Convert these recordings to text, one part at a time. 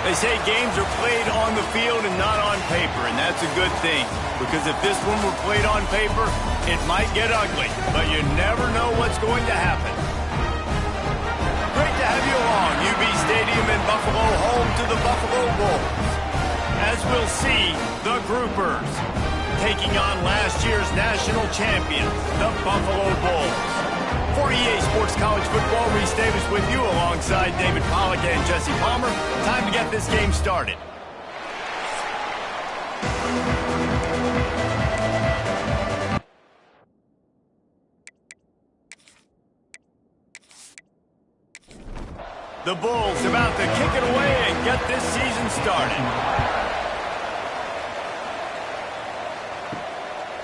They say games are played on the field and not on paper, and that's a good thing. Because if this one were played on paper, it might get ugly. But you never know what's going to happen. Great to have you along. UB Stadium in Buffalo, home to the Buffalo Bulls. As we'll see, the Groupers taking on last year's national champions, the Buffalo Bulls. For EA Sports College Football, Reese Davis with you alongside David Pollack and Jesse Palmer. Time to get this game started. The Bulls about to kick it away and get this season started.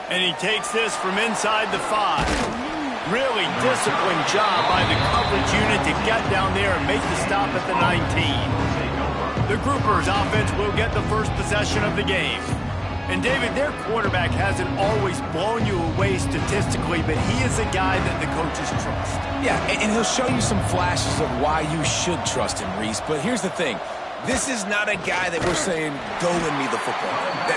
And he takes this from inside the 5. Really disciplined job by the coverage unit to get down there and make the stop at the 19. The Groupers offense will get the first possession of the game. And David, their quarterback hasn't always blown you away statistically, but he is a guy that the coaches trust. Yeah, and he'll show you some flashes of why you should trust him, Reese. But here's the thing. This is not a guy that we're saying, go win me the football.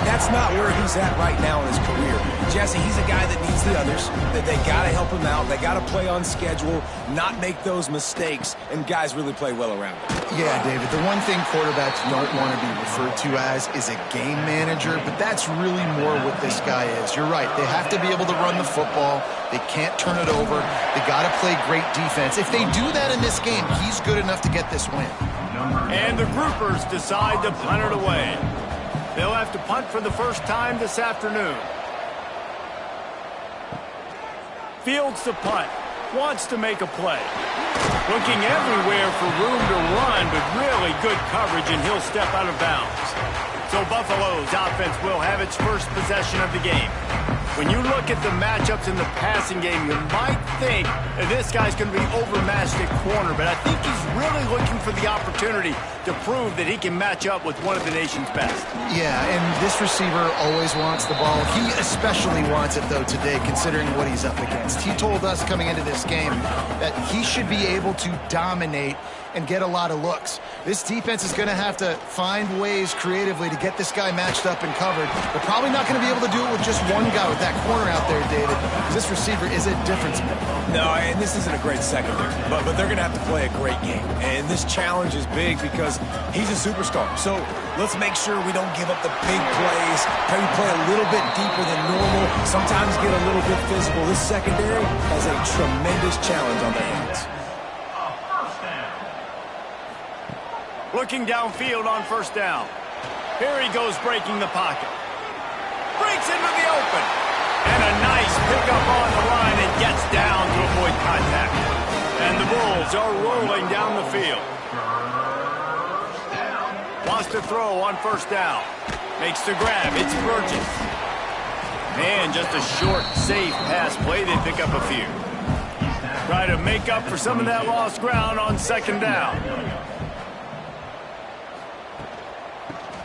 That's not where he's at right now in his career. Jesse, he's a guy that needs the others. That they got to help him out. They got to play on schedule, not make those mistakes, and guys really play well around him. Yeah, David, the one thing quarterbacks don't want to be referred to as is a game manager, but that's really more what this guy is. You're right. They have to be able to run the football. They can't turn it over. They got to play great defense. If they do that in this game, he's good enough to get this win. And the Groupers decide to punt it away. They'll have to punt for the first time this afternoon. Fields the punt. Wants to make a play. Looking everywhere for room to run, but really good coverage, and he'll step out of bounds. So Buffalo's offense will have its first possession of the game. When you look at the matchups in the passing game, you might think that this guy's going to be overmatched at corner, but I think he's really looking for the opportunity to prove that he can match up with one of the nation's best. Yeah, and this receiver always wants the ball. He especially wants it, though, today, considering what he's up against. He told us coming into this game that he should be able to dominate and get a lot of looks. This defense is going to have to find ways creatively to get this guy matched up and covered. They're probably not going to be able to do it with just one guy with that corner out there, David, because this receiver is a difference maker. No, and this isn't a great secondary, but they're going to have to play a great game. And this challenge is big because he's a superstar. So let's make sure we don't give up the big plays, maybe play a little bit deeper than normal, sometimes get a little bit physical. This secondary has a tremendous challenge on their hands. Looking downfield on first down. Here he goes breaking the pocket. Breaks into the open. And a nice pickup on the line and gets down to avoid contact. And the Bulls are rolling down the field. Wants to throw on first down. Makes the grab. It's Burgess. And just a short, safe pass play. They pick up a few. Try to make up for some of that lost ground on second down.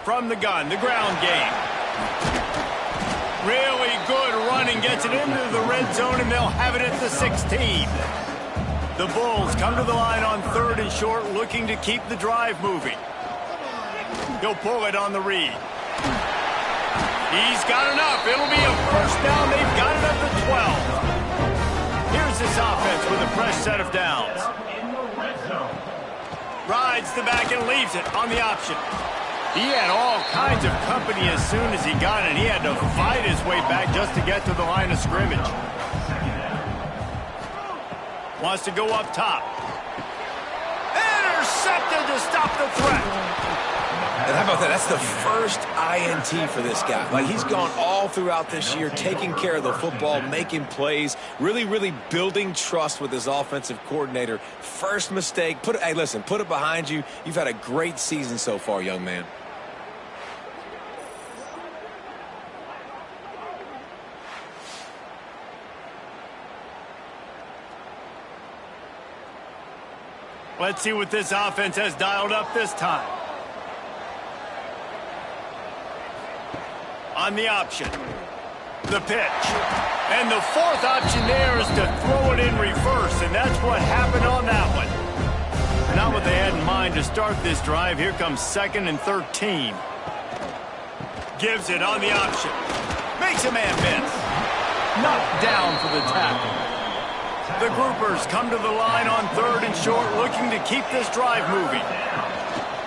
From the gun, the ground game. Really good running, gets it into the red zone, and they'll have it at the 16. The Bulls come to the line on third and short, looking to keep the drive moving. He'll pull it on the read. He's got enough. It'll be a first down. They've got it at the 12. Here's this offense with a fresh set of downs. Rides the back and leaves it on the option. He had all kinds of company as soon as he got it. He had to fight his way back just to get to the line of scrimmage. Wants to go up top. Intercepted to stop the threat. And how about that? That's the first INT for this guy. Like, he's gone all throughout this year, taking care of the football, making plays, really, really building trust with his offensive coordinator. First mistake. Hey, listen, put it behind you. You've had a great season so far, young man. Let's see what this offense has dialed up this time. On the option. The pitch. And the fourth option there is to throw it in reverse, and that's what happened on that one. Not what they had in mind. line to start this drive. Here comes 2nd and 13. Gives it on the option. Makes a man miss. Knocked down for the tackle. The groupers come to the line on 3rd and short, looking to keep this drive moving.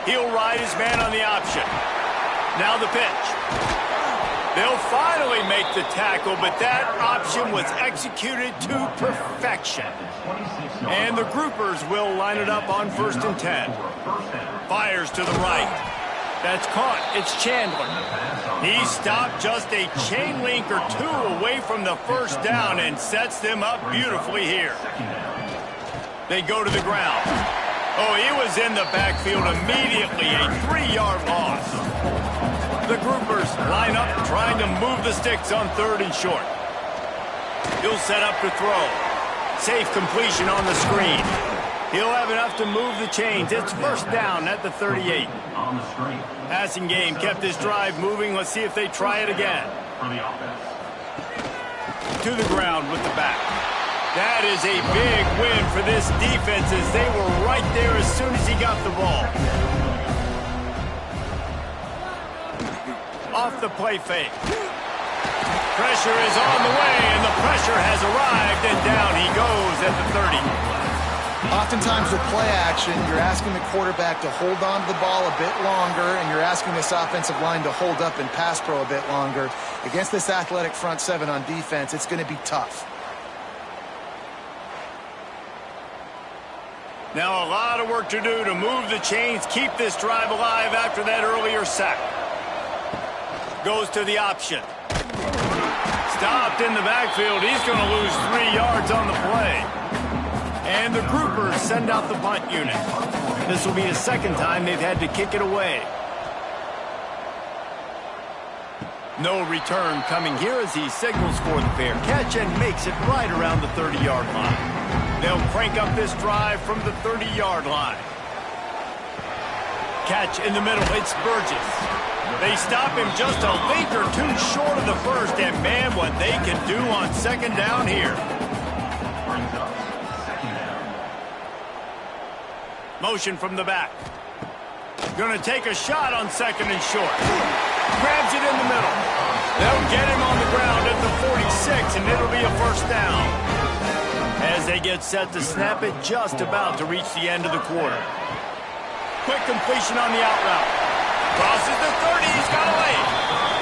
He'll ride his man on the option. Now the pitch. They'll finally make the tackle, but that option was executed to perfection. And the groupers will line it up on 1st and 10. Fires to the right. That's caught. It's Chandler. He stopped just a chain link or two away from the first down and sets them up beautifully here. They go to the ground. Oh, he was in the backfield immediately. A 3-yard loss. The groupers line up trying to move the sticks on 3rd and short. He'll set up to throw. Safe completion on the screen. He'll have enough to move the chains. It's 1st down at the 38. Passing game kept this drive moving. Let's see if they try it again. To the ground with the back. That is a big win for this defense as they were right there as soon as he got the ball. Off the play fake. Pressure is on the way, and the pressure has arrived, and down he goes at the 30. Oftentimes with play action, you're asking the quarterback to hold on to the ball a bit longer, and you're asking this offensive line to hold up in pass pro a bit longer. Against this athletic front 7 on defense, it's going to be tough. Now a lot of work to do to move the chains, keep this drive alive after that earlier sack. Goes to the option. Stopped in the backfield. He's going to lose 3 yards on the play. And the groupers send out the punt unit. This will be the 2nd time they've had to kick it away. No return coming here as he signals for the fair catch and makes it right around the 30-yard line. They'll crank up this drive from the 30-yard line. Catch in the middle. It's Burgess. They stop him just a link or two short of the first, and man, what they can do on 2nd down here. Motion from the back. Going to take a shot on 2nd and short. Grabs it in the middle. They'll get him on the ground at the 46, and it'll be a 1st down. As they get set to snap it, just about to reach the end of the quarter. Quick completion on the out route. Crosses the 30, he's got away.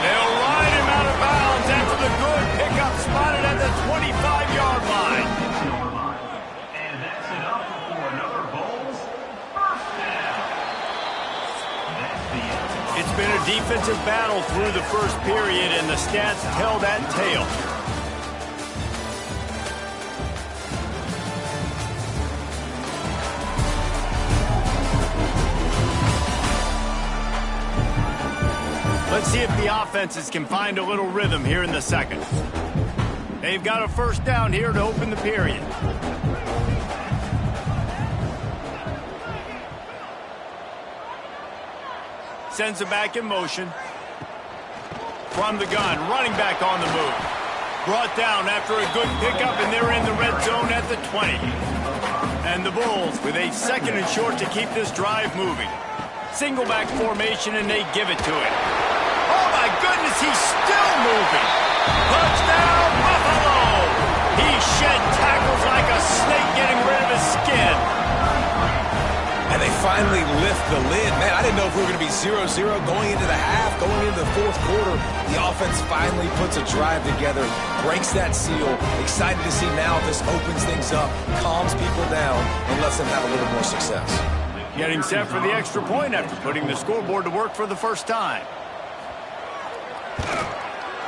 They'll ride him out of bounds after the good pickup spotted at the 25-yard line. And that's enough for another Bulls 1st down. That's the end. It's been a defensive battle through the first period, and the stats tell that tale. Let's see if the offenses can find a little rhythm here in the 2nd. They've got a 1st down here to open the period. Sends it back in motion. From the gun, running back on the move. Brought down after a good pickup, and they're in the red zone at the 20. And the Bulls with a 2nd and short to keep this drive moving. Single back formation, and they give it to him. Oh, my goodness, he's still moving. Touchdown, Buffalo! He shed tackles like a snake getting rid of his skin. And they finally lift the lid. Man, I didn't know if we were going to be 0-0 going into the half, going into the 4th quarter. The offense finally puts a drive together, breaks that seal. Excited to see now if this opens things up, calms people down, and lets them have a little more success. Getting set for the extra point after putting the scoreboard to work for the first time.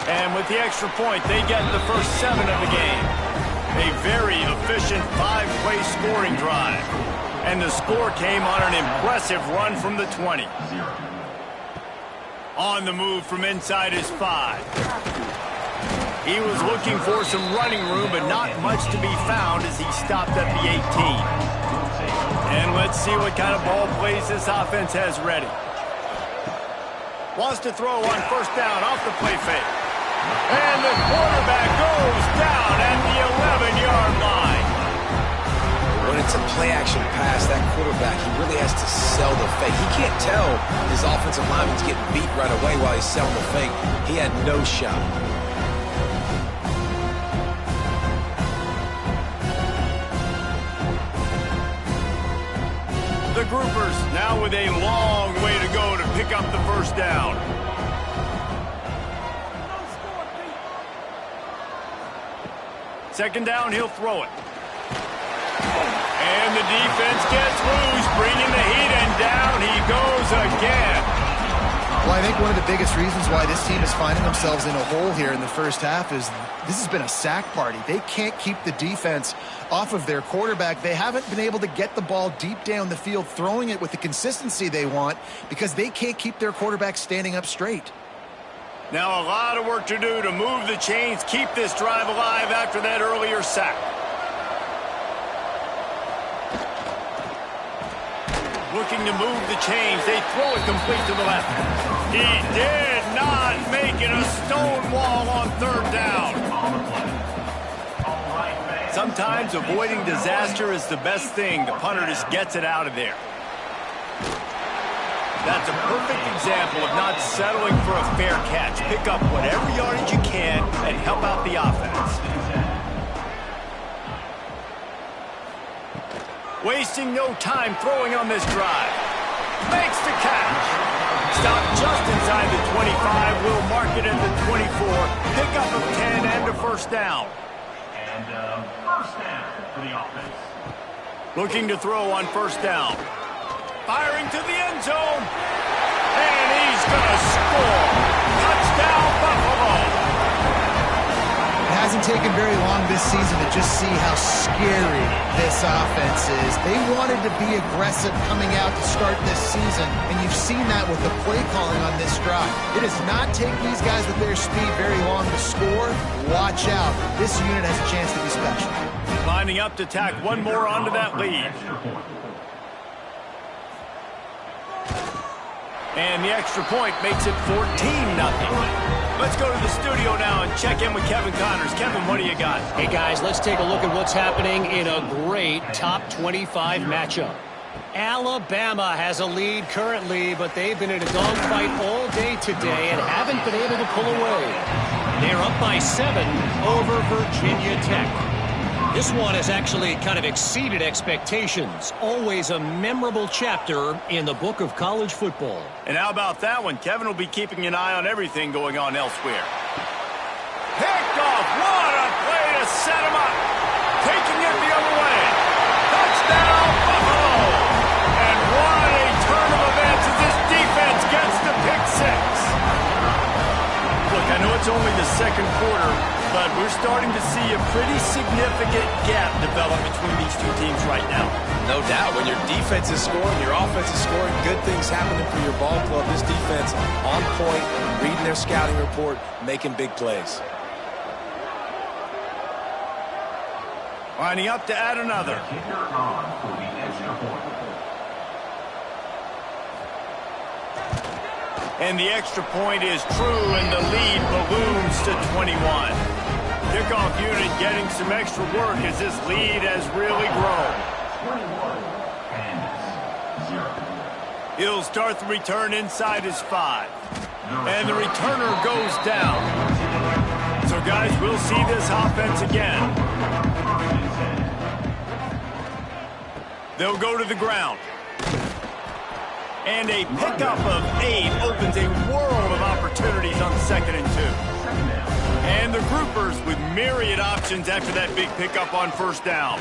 And with the extra point, they get the first 7 of the game. A very efficient 5-play scoring drive. And the score came on an impressive run from the 20. On the move from inside his 5. He was looking for some running room, but not much to be found as he stopped at the 18. And let's see what kind of ball plays this offense has ready. Wants to throw on 1st down off the play fake. And the quarterback goes down at the 11-yard line. When it's a play-action pass, that quarterback, he really has to sell the fake. He can't tell his offensive lineman's getting beat right away while he's selling the fake. He had no shot. The Groupers now with a long way to go to pick up the first down. Second down, he'll throw it. And the defense gets loose, bringing the heat, and down he goes again. Well, I think one of the biggest reasons why this team is finding themselves in a hole here in the first half is this has been a sack party. They can't keep the defense off of their quarterback. They haven't been able to get the ball deep down the field, throwing it with the consistency they want because they can't keep their quarterback standing up straight. Now a lot of work to do to move the chains, keep this drive alive after that earlier sack. Looking to move the chains. They throw it complete to the left. He did not make it a stone wall on third down. Sometimes avoiding disaster is the best thing. The punter just gets it out of there. That's a perfect example of not settling for a fair catch. Pick up whatever yardage you can and help out the offense. Wasting no time throwing on this drive. Makes the catch. Stopped just inside the 25. Will mark it at the 24. Pick up of 10 and a first down. And first down for the offense. Looking to throw on first down. Firing to the end zone. And he's going to score. Touchdown, Buffalo. It hasn't taken very long this season to just see how scary this offense is. They wanted to be aggressive coming out to start this season, and you've seen that with the play calling on this drive. It does not take these guys with their speed very long to score. Watch out. This unit has a chance to be special. Lining up to tack one more onto that lead. And the extra point makes it 14-0. Let's go to the studio now and check in with Kevin Connors. Kevin, what do you got? Hey, guys, let's take a look at what's happening in a great top 25 matchup. Alabama has a lead currently, but they've been in a dogfight all day today and haven't been able to pull away. They're up by 7 over Virginia Tech. This one has actually kind of exceeded expectations. Always a memorable chapter in the book of college football. And how about that one? Kevin will be keeping an eye on everything going on elsewhere. Picked off. What a play to set him up. Taking it the other way. Touchdown, Buffalo. And what a turn of events as this defense gets the pick six. Look, I know it's only the second quarter, but we're starting to see a pretty significant gap develop between these two teams right now. No doubt. When your defense is scoring, your offense is scoring, good things happening for your ball club. This defense on point, reading their scouting report, making big plays. Lining up to add another. Kicker on for the extra point. And the extra point is true, and the lead balloons to 21. Kickoff unit getting some extra work as this lead has really grown. 21, Kansas, 0. He'll start the return inside his 5. And the returner goes down. So, guys, we'll see this offense again. They'll go to the ground. And a pickup of 8 opens a world of opportunities on 2nd and 2. And the Groupers with myriad options after that big pickup on first down.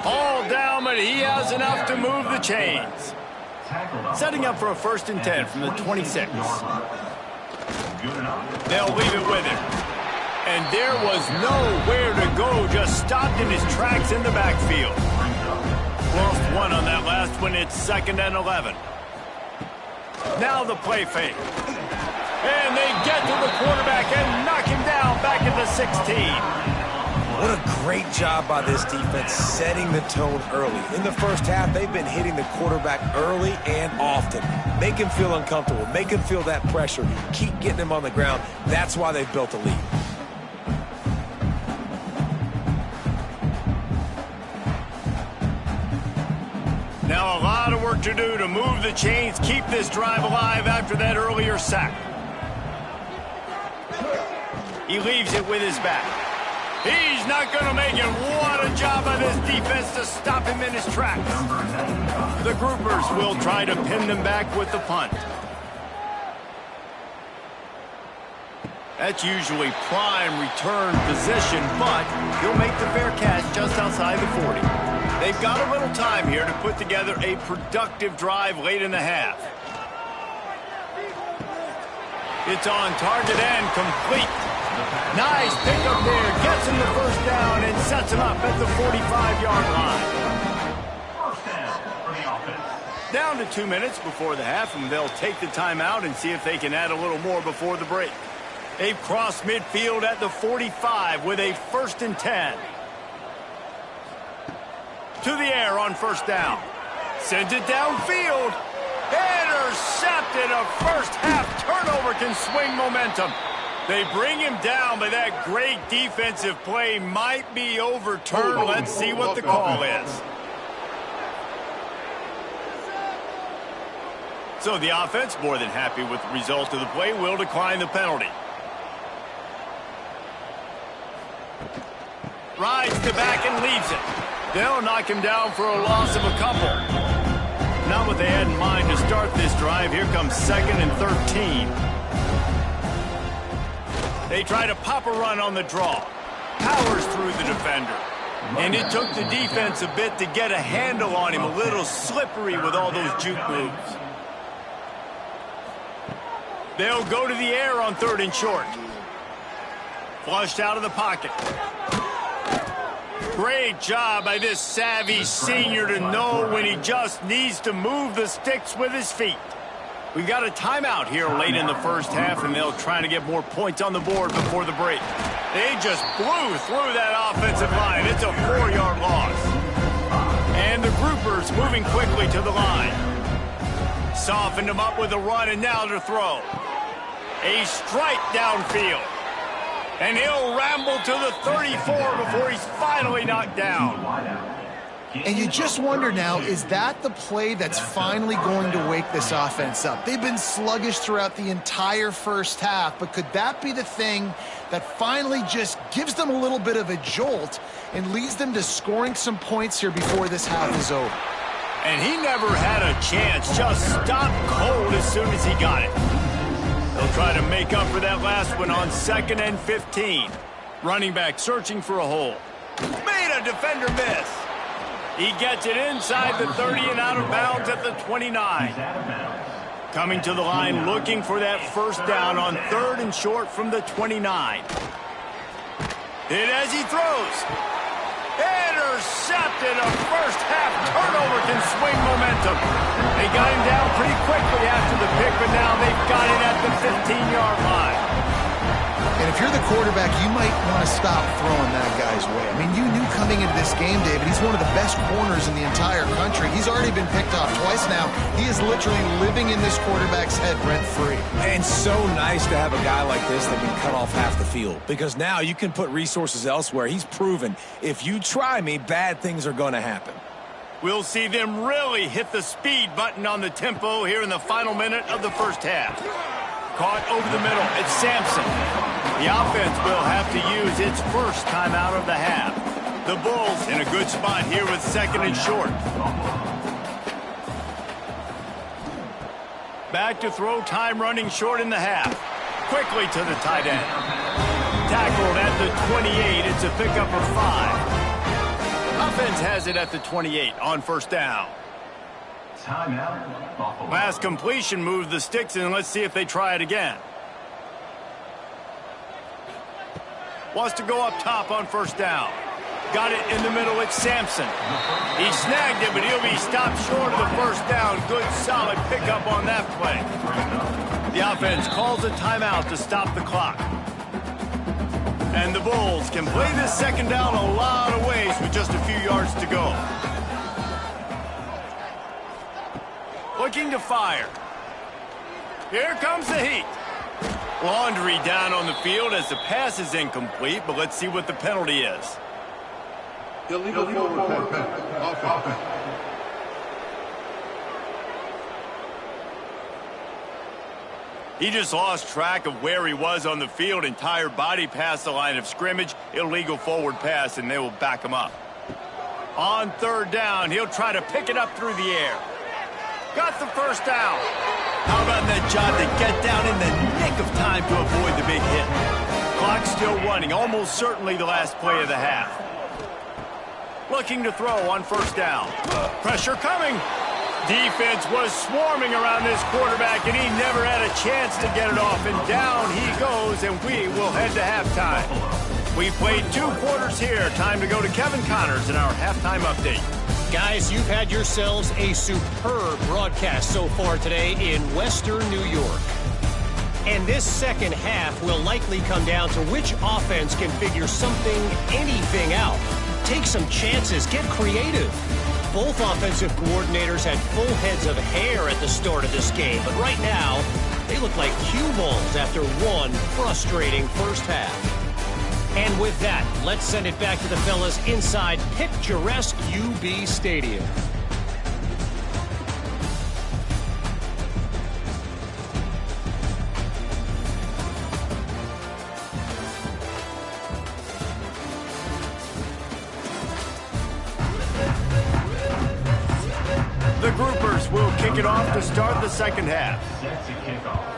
All down, but he has enough to move the chains. Setting up for a 1st and 10 from the 26. They'll leave it with him. And there was nowhere to go, just stopped in his tracks in the backfield. Lost 1 on that last one. It's 2nd and 11. Now the play fake. And they get to the quarterback and knock him down back at the 16. What a great job by this defense setting the tone early. In the first half, they've been hitting the quarterback early and often. Make him feel uncomfortable. Make him feel that pressure. Keep getting him on the ground. That's why they've built a lead. Now a lot of work to do to move the chains, keep this drive alive after that earlier sack. He leaves it with his back. He's not going to make it. What a job by this defense to stop him in his tracks. The groupers will try to pin them back with the punt. That's usually prime return position, but he'll make the fair catch just outside the 40. They've got a little time here to put together a productive drive late in the half. It's on target and complete. Nice pickup there. Gets him the first down and sets him up at the 45-yard line. First down for the offense. Down to 2 minutes before the half, and they'll take the timeout and see if they can add a little more before the break. They've crossed midfield at the 45 with a 1st and 10. To the air on first down. Sends it downfield. Intercepted. A first half turnover can swing momentum. They bring him down, but that great defensive play might be overturned. Let's see what the call is. So the offense, more than happy with the result of the play, will decline the penalty. Rides the back and leaves it. They'll knock him down for a loss of a couple. Not what they had in mind to start this drive. Here comes 2nd and 13. They try to pop a run on the draw. Powers through the defender. And it took the defense a bit to get a handle on him. A little slippery with all those juke moves. They'll go to the air on 3rd and short. Flushed out of the pocket. Great job by this savvy senior to know when he just needs to move the sticks with his feet. We've got a timeout here late in the first half, and they'll try to get more points on the board before the break. They just blew through that offensive line. It's a 4-yard loss. And the groupers moving quickly to the line. Softened him up with a run, and now to throw. A strike downfield. And he'll ramble to the 34 before he's finally knocked down. And you just wonder now, is that the play that's finally going to wake this offense up? They've been sluggish throughout the entire first half, but could that be the thing that finally just gives them a little bit of a jolt and leads them to scoring some points here before this half is over? And he never had a chance, just stopped cold as soon as he got it. They'll try to make up for that last one on 2nd and 15. Running back searching for a hole. Made a defender miss. He gets it inside the 30 and out of bounds at the 29. Coming to the line looking for that first down on 3rd and short from the 29. Hit as he throws. Intercepted. A first half turnover can swing momentum. They got him down pretty quickly after the pick, but now they've got it at the 15-yard line. And if you're the quarterback, you might want to stop throwing that guy's way. I mean, you knew coming into this game, David, he's one of the best corners in the entire country. He's already been picked off twice now. He is literally living in this quarterback's head rent-free. And so nice to have a guy like this that can cut off half the field, because now you can put resources elsewhere. He's proven if you try me, bad things are going to happen. We'll see them really hit the speed button on the tempo here in the final minute of the first half. Caught over the middle. It's Sampson. The offense will have to use its first timeout of the half. The Bulls in a good spot here with 2nd and short. Back to throw, time running short in the half. Quickly to the tight end. Tackled at the 28. It's a pickup of 5. Offense has it at the 28 on first down. Last completion moved the sticks, and let's see if they try it again. Wants to go up top on first down. Got it in the middle. It's Sampson. He snagged it, but he'll be stopped short of the first down. Good, solid pickup on that play. The offense calls a timeout to stop the clock. And the Bulls can play this second down a lot of ways with just a few yards to go. Looking to fire. Here comes the heat. Laundry down on the field as the pass is incomplete, but let's see what the penalty is. Illegal forward pass. He just lost track of where he was on the field. Entire body past the line of scrimmage. Illegal forward pass, and they will back him up. On third down, he'll try to pick it up through the air. Got the first down. How about that job to get down in the nick of time to avoid the big hit? Clock still running, almost certainly the last play of the half. Looking to throw on first down. Pressure coming. Defense was swarming around this quarterback, and he never had a chance to get it off. And down he goes, and we will head to halftime. We played 2 quarters here. Time to go to Kevin Connors in our halftime update. Guys, you've had yourselves a superb broadcast so far today in Western New York. And this second half will likely come down to which offense can figure something, anything out. Take some chances, get creative. Both offensive coordinators had full heads of hair at the start of this game, but right now, they look like cue balls after one frustrating first half. And with that, let's send it back to the fellas inside picturesque UB Stadium. The Groupers will kick it off to start the second half. Set to kick off.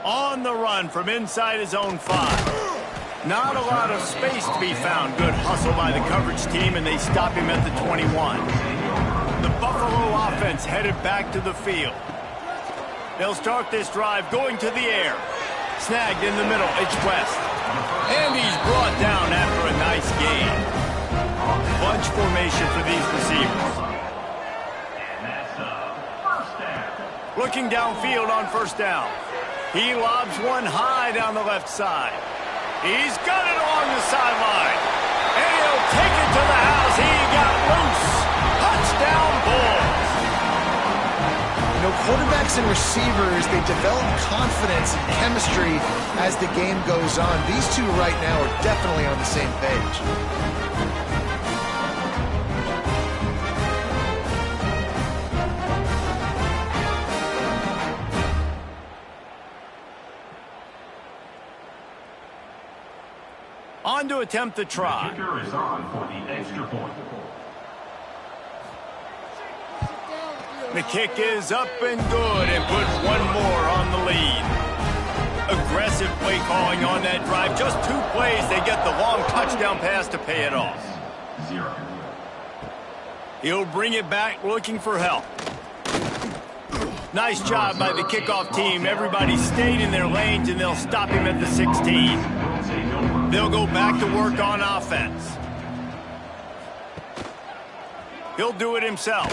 On the run from inside his own 5. Not a lot of space to be found. Good hustle by the coverage team, and they stop him at the 21. The Buffalo offense headed back to the field. They'll start this drive going to the air. Snagged in the middle, it's West. And he's brought down after a nice gain. Bunch formation for these receivers. And that's first down. Looking downfield on first down. He lobs one high down the left side. He's got it along the sideline. And he'll take it to the house. He got loose. Touchdown Bulls. You know, quarterbacks and receivers, they develop confidence and chemistry as the game goes on. These two right now are definitely on the same page. On to attempt the try. Kicker is on for the extra point. The kick is up and good and puts one more on the lead. Aggressive play calling on that drive. Just 2 plays, they get the long touchdown pass to pay it off. 0. He'll bring it back looking for help. Nice job by the kickoff team. Everybody stayed in their lanes, and they'll stop him at the 16. They'll go back to work on offense. He'll do it himself.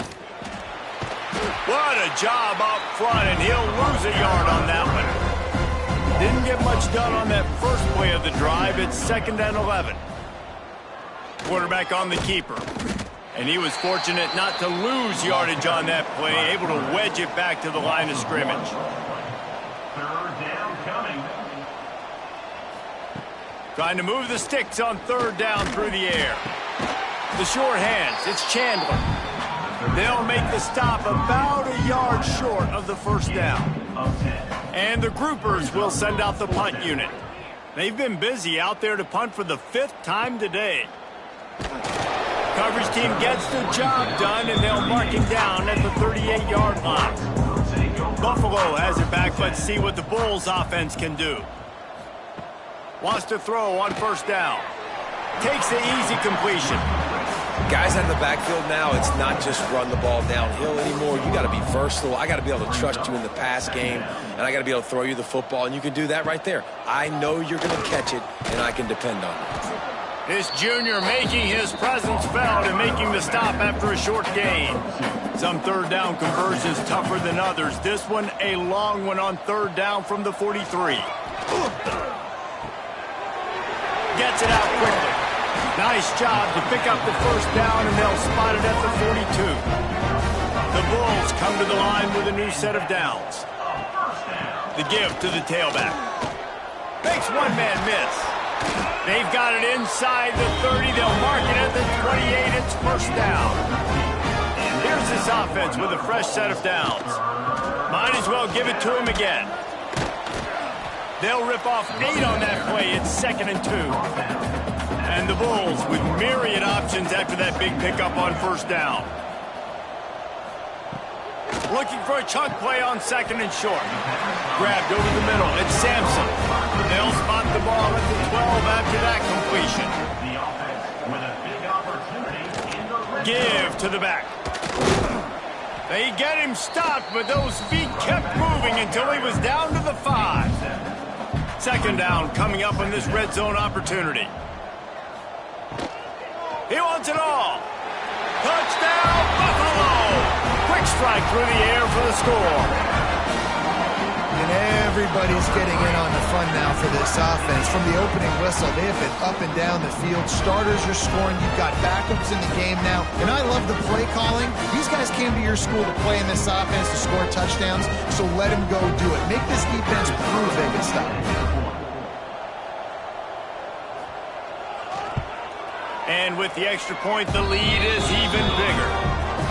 What a job up front, and he'll lose a yard on that one. Didn't get much done on that first play of the drive. It's 2nd and 11. Quarterback on the keeper. And he was fortunate not to lose yardage on that play, able to wedge it back to the line of scrimmage. 3rd down coming. Trying to move the sticks on 3rd down through the air. The short hands, it's Chandler. They'll make the stop about a yard short of the first down. And the Groupers will send out the punt unit. They've been busy out there to punt for the 5th time today. Coverage team gets the job done, and they'll mark him down at the 38-yard line. Buffalo has it back. Let's see what the Bulls offense can do. Wants to throw on first down. Takes the easy completion. Guys out of the backfield now, it's not just run the ball downhill anymore. You got to be versatile. I got to be able to trust you in the pass game, and I got to be able to throw you the football, and you can do that right there. I know you're going to catch it, and I can depend on it. This junior making his presence felt and making the stop after a short gain. Some 3rd down conversions tougher than others. This one a long one on 3rd down from the 43. Gets it out quickly. Nice job to pick up the first down, and they'll spot it at the 42. The Bulls come to the line with a new set of downs. The give to the tailback. Makes one man miss. They've got it inside the 30. They'll mark it at the 28. It's first down. Here's the this offense with a fresh set of downs. Might as well give it to him again. They'll rip off 8 on that play. It's 2nd and 2. And the Bulls with myriad options after that big pickup on 1st down. Looking for a chunk play on 2nd and short. Grabbed over the middle. It's Sampson. They'll spot the ball at the 12 after that completion. The offense with a big opportunity in the red zone. Give to the back. They get him stopped, but those feet kept moving until he was down to the 5. 2nd down coming up on this red zone opportunity. He wants it all. Touchdown, Buffalo! Quick strike through the air for the score. And everybody's getting in on the fun now for this offense. From the opening whistle, they have been up and down the field. Starters are scoring. You've got backups in the game now. And I love the play calling. These guys came to your school to play in this offense to score touchdowns, so let them go do it. Make this defense prove they can stop it. And with the extra point, the lead is even bigger.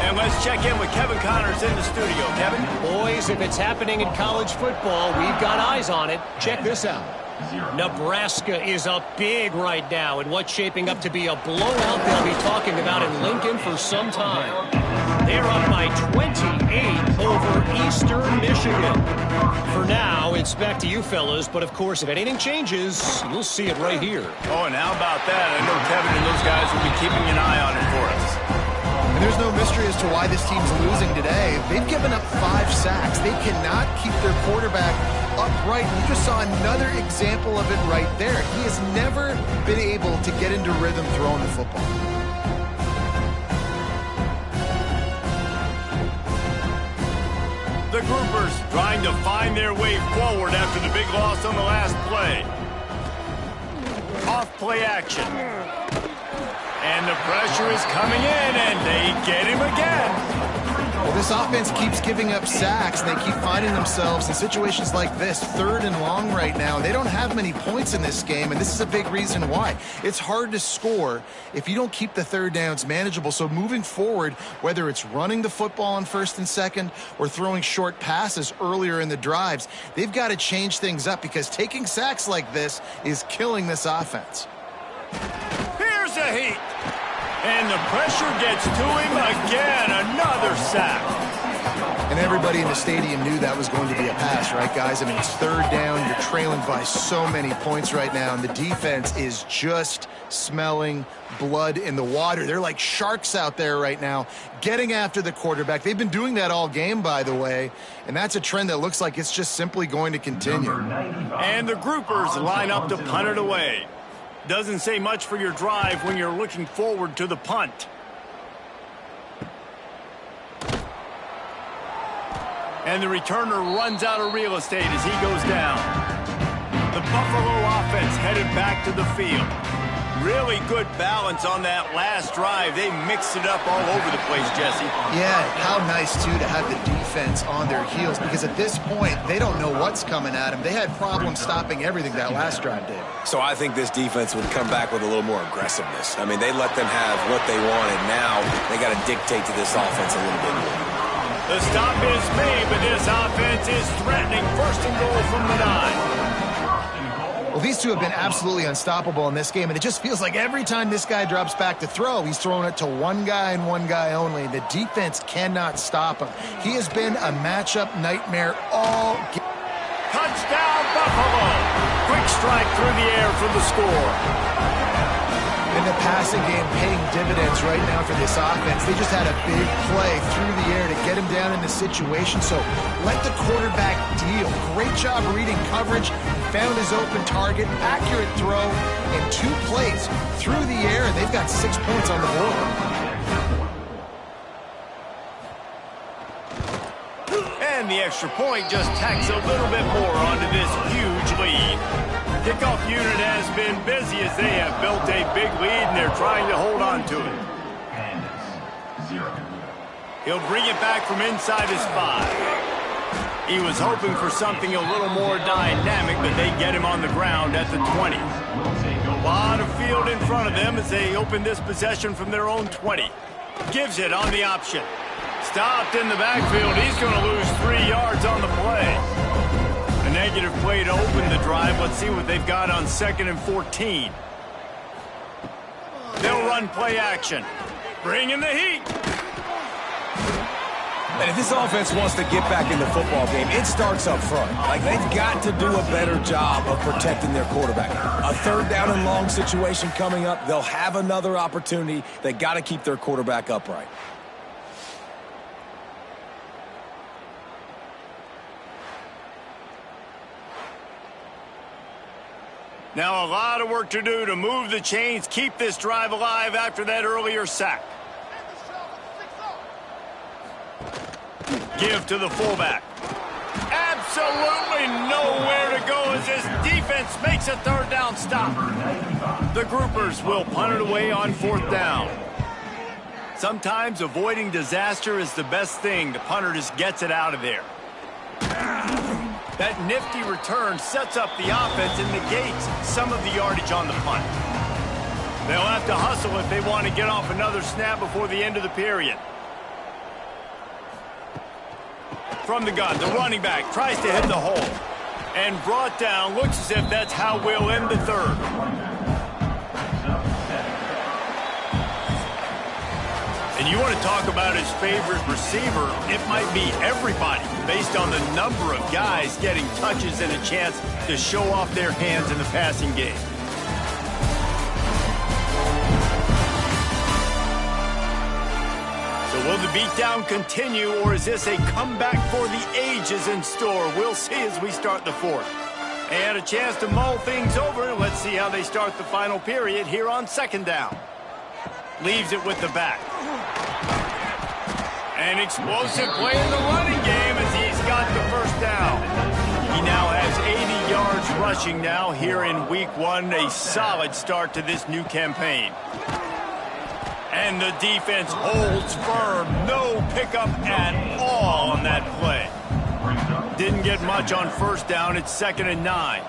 And let's check in with Kevin Connors in the studio. Kevin? Boys, if it's happening in college football, we've got eyes on it. Check this out. Nebraska is up big right now in what's shaping up to be a blowout they'll be talking about in Lincoln for some time. They're up by 28 over Eastern Michigan. For now, it's back to you fellas, but of course, if anything changes, you'll see it right here. Oh, and how about that? I know Kevin and those guys will be keeping an eye on it for us. And there's no mystery as to why this team's losing today. They've given up 5 sacks. They cannot keep their quarterback upright. You just saw another example of it right there. He has never been able to get into rhythm throwing the football. The Groupers trying to find their way forward after the big loss on the last play. Off play action. And the pressure is coming in, and they get him again. Well, this offense keeps giving up sacks, and they keep finding themselves in situations like this, 3rd and long right now. They don't have many points in this game, and this is a big reason why. It's hard to score if you don't keep the 3rd downs manageable. So moving forward, whether it's running the football on 1st and 2nd or throwing short passes earlier in the drives, they've got to change things up because taking sacks like this is killing this offense. Here's a heat. And the pressure gets to him again. Another sack. And everybody in the stadium knew that was going to be a pass, right, guys? I mean, it's 3rd down. You're trailing by so many points right now, and the defense is just smelling blood in the water. They're like sharks out there right now, getting after the quarterback. They've been doing that all game, by the way, and that's a trend that looks like it's just simply going to continue. And the Groupers line up to punt it away. Doesn't say much for your drive when you're looking forward to the punt. And the returner runs out of real estate as he goes down. The Buffalo offense headed back to the field. Really good balance on that last drive. They mixed it up all over the place, Jesse. Yeah, how nice, too, to have the defense on their heels, because at this point, they don't know what's coming at them. They had problems stopping everything that last drive, David. So I think this defense would come back with a little more aggressiveness. I mean, they let them have what they wanted. Now they got to dictate to this offense a little bit more. The stop is made, but this offense is threatening. 1st and goal from the 9. Well, these two have been absolutely unstoppable in this game, and it just feels like every time this guy drops back to throw, he's throwing it to one guy and one guy only. The defense cannot stop him. He has been a matchup nightmare all game. Touchdown, Buffalo! Quick strike through the air for the score. And the passing game paying dividends right now for this offense. They just had a big play through the air to get him down in the situation. So let the quarterback deal. Great job reading coverage. Found his open target. Accurate throw. And 2 plays through the air. And they've got 6 points on the board. And the extra point just tacks a little bit more onto this huge lead. Kickoff unit has been busy as they have built a big lead, and they're trying to hold on to it. He'll bring it back from inside his 5. He was hoping for something a little more dynamic, but they get him on the ground at the 20. A lot of field in front of them as they open this possession from their own 20. Gives it on the option. stopped in the backfield. He's going to lose 3 yards on the play. A negative play to open the drive. Let's see what they've got on 2nd and 14. They'll run play action. Bring in the heat. And if this offense wants to get back in the football game, it starts up front. Like, they've got to do a better job of protecting their quarterback. A 3rd down and long situation coming up. They'll have another opportunity. They got to keep their quarterback upright. Now a lot of work to do to move the chains, keep this drive alive after that earlier sack. Give to the fullback. Absolutely nowhere to go as this defense makes a 3rd down stop. The groupers will punt it away on 4th down. Sometimes avoiding disaster is the best thing. The punter just gets it out of there. That nifty return sets up the offense and negates some of the yardage on the punt. They'll have to hustle if they want to get off another snap before the end of the period. From the gun, the running back tries to hit the hole. And brought down. Looks as if that's how we'll end the 3rd. And you want to talk about his favorite receiver, it might be everybody, based on the number of guys getting touches and a chance to show off their hands in the passing game. So will the beatdown continue, or is this a comeback for the ages in store? We'll see as we start the 4th. And a chance to mull things over. Let's see how they start the final period here on 2nd down. Leaves it with the back. An explosive play in the running game as he's got the 1st down. He now has 80 yards rushing now here in week 1. A solid start to this new campaign. And the defense holds firm. No pickup at all on that play. Didn't get much on 1st down. It's 2nd and 9.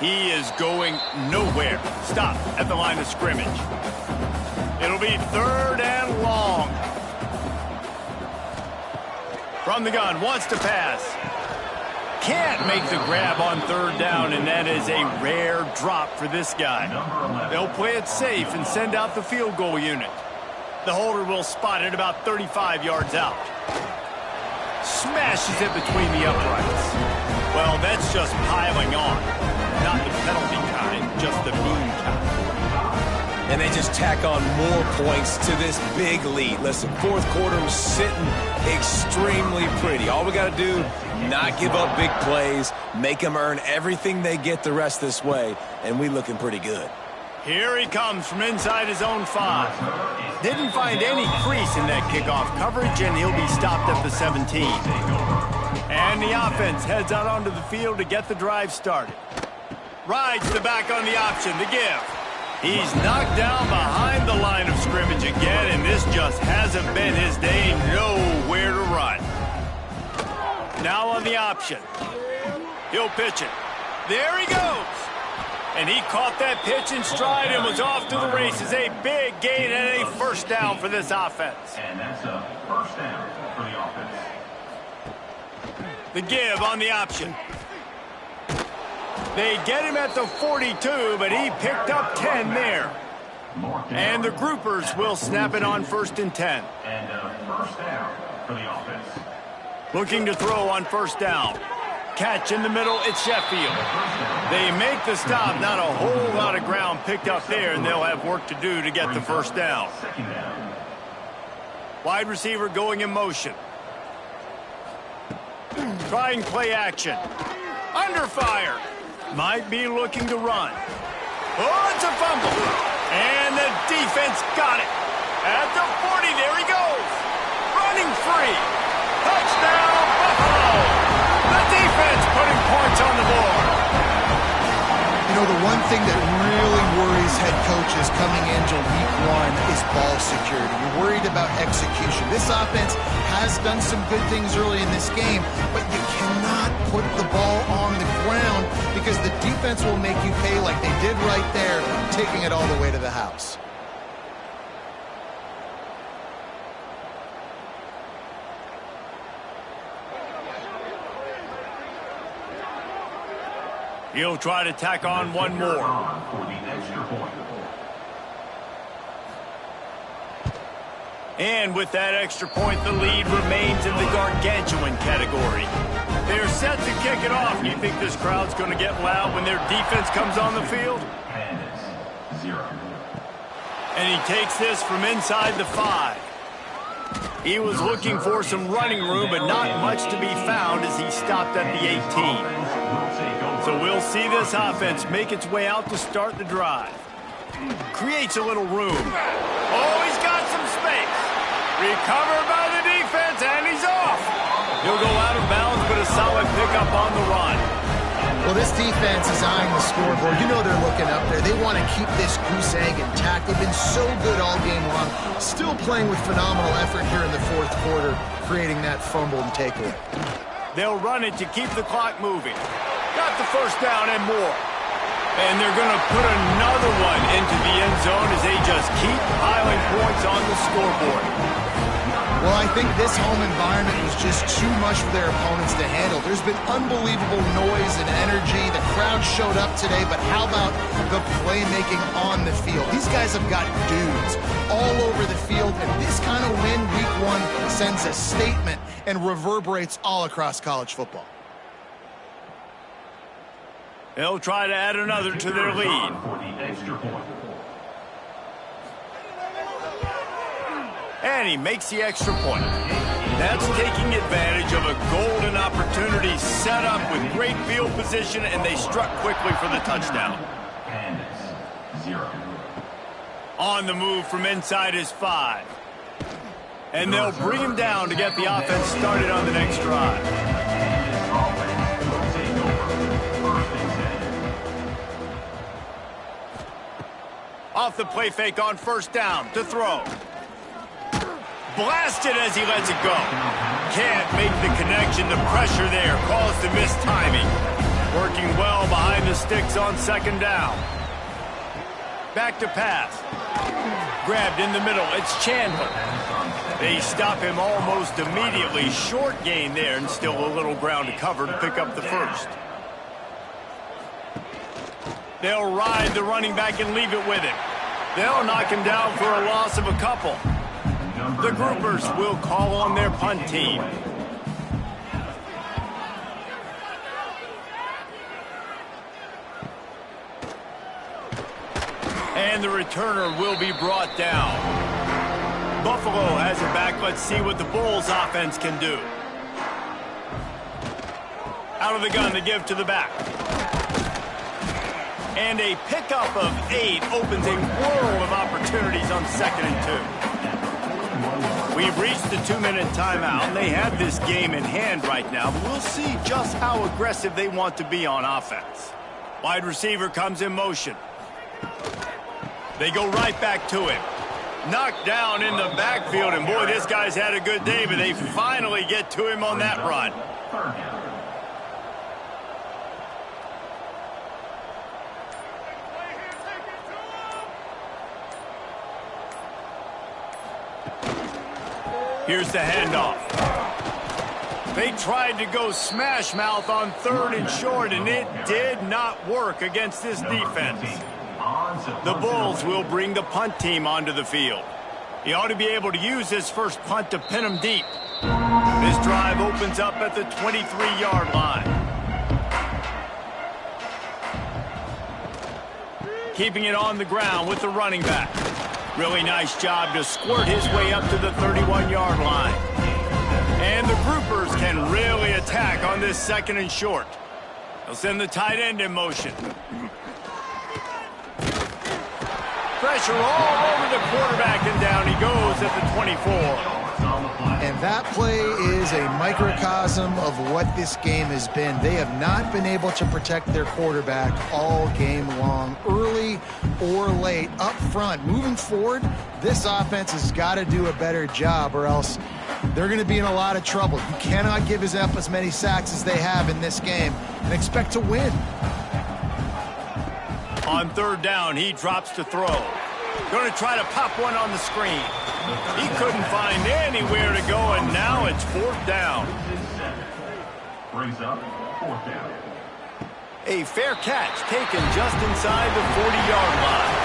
He is going nowhere. Stop at the line of scrimmage. It'll be 3rd and long. From the gun, wants to pass. Can't make the grab on 3rd down, and that is a rare drop for this guy. They'll play it safe and send out the field goal unit. The holder will spot it about 35 yards out. Smashes it between the uprights. Well, that's just piling on. Not the penalty kind, just the mean kind. And they just tack on more points to this big lead. Listen, 4th quarter was sitting extremely pretty. All we got to do, not give up big plays, make them earn everything they get the rest this way, and we looking pretty good. Here he comes from inside his own 5. Didn't find any crease in that kickoff coverage, and he'll be stopped at the 17. And the offense heads out onto the field to get the drive started. Rides the back on the option, the give. He's knocked down behind the line of scrimmage again, and this just hasn't been his day. Nowhere to run. Now on the option. He'll pitch it. There he goes. And he caught that pitch in stride and was off to the races. A big gain and a 1st down for this offense. And that's a 1st down for the offense. The give on the option. They get him at the 42, but he picked up 10 there. And the groupers will snap it on 1st and 10. And 1st down for the offense. Looking to throw on 1st down. Catch in the middle, it's Sheffield. They make the stop, not a whole lot of ground picked up there, and they'll have work to do to get the 1st down. Wide receiver going in motion. Trying play action. Under fire. Might be looking to run. Oh, it's a fumble. And the defense got it. At the 40, there he goes. Running free. Touchdown, Buffalo. The defense putting points on the board. You know, the one thing that really worries head coaches coming into week 1 is ball security. You're worried about execution. This offense has done some good things early in this game, but you cannot put the ball on the ground because the defense will make you pay like they did right there, taking it all the way to the house. He'll try to tack on one more. For the extra point. And with that extra point, the lead remains in the gargantuan category. They're set to kick it off. Do you think this crowd's going to get loud when their defense comes on the field? And it's 0. And he takes this from inside the 5. He was looking for some running room, but not much to be found as he stopped at the 18. So we'll see this offense make its way out to start the drive. Creates a little room. Oh, he's got some space. Recovered by the defense, and he's off. He'll go out of bounds, but a solid pickup on the run. Well, this defense is eyeing the scoreboard. You know they're looking up there. They want to keep this goose egg intact. They've been so good all game long. Still playing with phenomenal effort here in the fourth quarter, creating that fumble and takeaway. They'll run it to keep the clock moving. Got the first down and more. And they're going to put another one into the end zone as they just keep piling points on the scoreboard. Well, I think this home environment was just too much for their opponents to handle. There's been unbelievable noise and energy. The crowd showed up today, but how about the playmaking on the field? These guys have got dudes all over the field, and this kind of win week 1 sends a statement and reverberates all across college football. They'll try to add another to their lead. For the extra point. And he makes the extra point. That's taking advantage of a golden opportunity set up with great field position, and they struck quickly for the touchdown. And it's 0. On the move from inside his 5. And they'll bring him down to get the offense started on the next drive. Off the play fake on first down to throw. Blasted as he lets it go. Can't make the connection. The pressure there caused the missed timing. Working well behind the sticks on second down. Back to pass. Grabbed in the middle. It's Chandler. They stop him almost immediately. Short gain there and still a little ground to cover to pick up the first. They'll ride the running back and leave it with him. They'll knock him down for a loss of a couple. The groupers will call on their punt team. And the returner will be brought down. Buffalo has it back. Let's see what the Bulls offense can do. Out of the gun to give to the back. And a pickup of 8 opens a world of opportunities on 2nd and 2. We've reached the 2-minute timeout, and they have this game in hand right now. But we'll see just how aggressive they want to be on offense. Wide receiver comes in motion. They go right back to him. Knocked down in the backfield, and boy, this guy's had a good day, but they finally get to him on that run. Here's the handoff. They tried to go smash mouth on 3rd and short, and it did not work against this defense. The Bulls will bring the punt team onto the field. He ought to be able to use his first punt to pin him deep. This drive opens up at the 23-yard line. Keeping it on the ground with the running back. Really nice job to squirt his way up to the 31-yard line. And the groupers can really attack on this 2nd and short. They'll send the tight end in motion. Pressure all over the quarterback, and down he goes at the 24. And that play is a microcosm of what this game has been. They have not been able to protect their quarterback all game long, early or late, up front. Moving forward, this offense has got to do a better job, or else they're going to be in a lot of trouble. You cannot give up as many sacks as they have in this game and expect to win. On 3rd down, he drops to throw. Going to try to pop one on the screen. He couldn't find anywhere to go, and now it's 4th down. Brings up 4th down. A fair catch taken just inside the 40-yard line.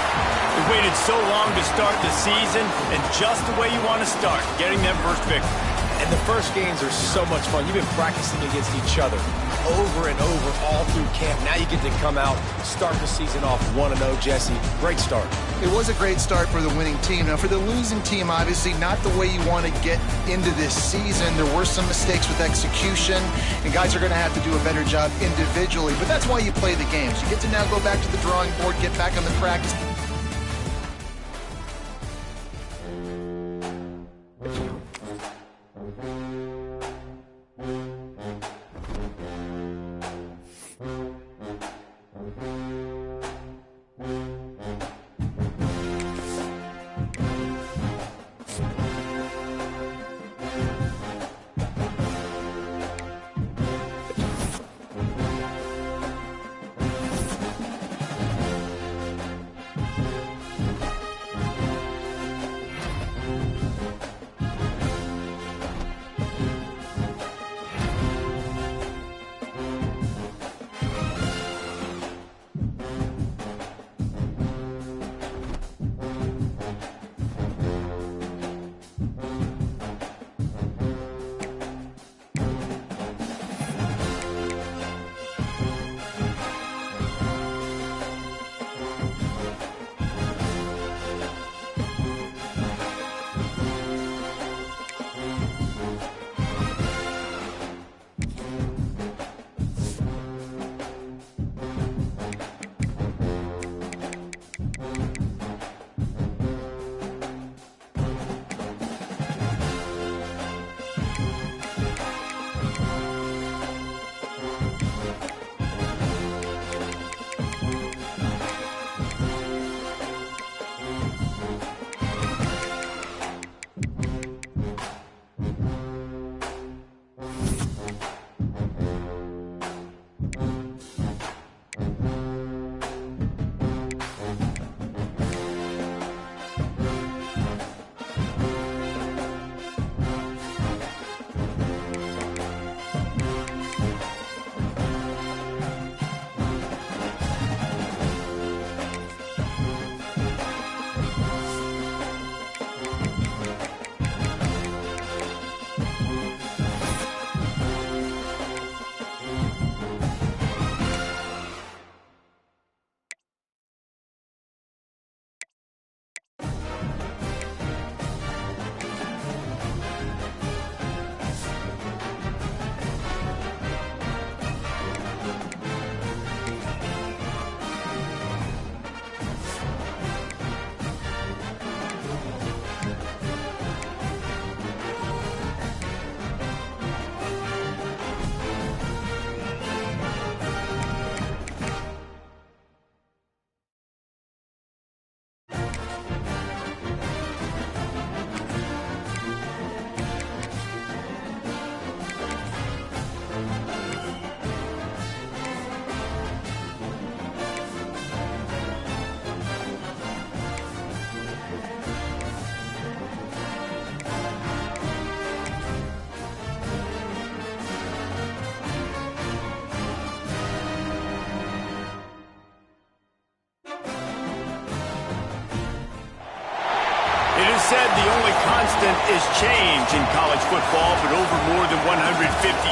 We waited so long to start the season, and just the way you want to start, getting that first victory. And the first games are so much fun. You've been practicing against each other over and over all through camp. Now you get to come out, start the season off 1-0, Jesse. Great start. It was a great start for the winning team. Now, for the losing team, obviously not the way you want to get into this season. There were some mistakes with execution, and guys are going to have to do a better job individually. But that's why you play the games. You get to now go back to the drawing board, get back on the practice. Said the only constant is change in college football, but over more than 150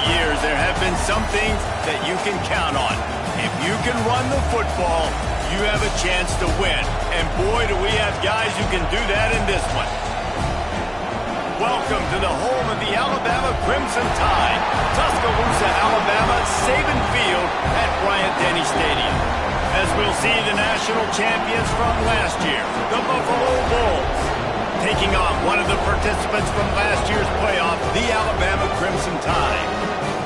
years, there have been some things that you can count on. If you can run the football, you have a chance to win. And boy, do we have guys who can do that in this one. Welcome to the home of the Alabama Crimson Tide, Tuscaloosa, Alabama, Saban Field at Bryant-Denny Stadium. As we'll see the national champions from last year, the Buffalo Bulls, taking on one of the participants from last year's playoff, the Alabama Crimson Tide.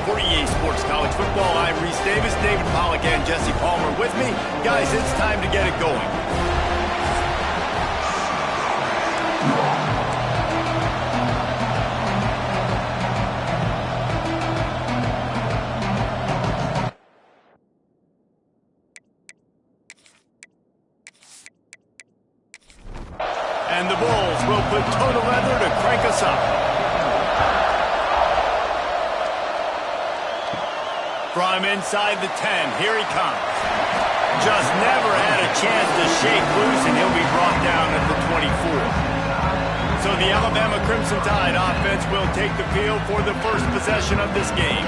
For EA Sports College Football, I'm Reese Davis, David Pollack, and Jesse Palmer with me. Guys, it's time to get it going. And the Bulls will put toe to leather to crank us up. From inside the 10, here he comes. Just never had a chance to shake loose, and he'll be brought down at the 24. So the Alabama Crimson Tide offense will take the field for the first possession of this game.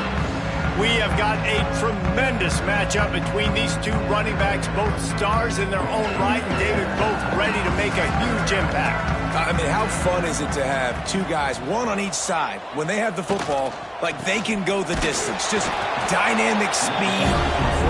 We have got a tremendous matchup between these two running backs, both stars in their own right, and David, both ready to make a huge impact. I mean, how fun is it to have two guys, one on each side, when they have the football, like they can go the distance. Just dynamic speed,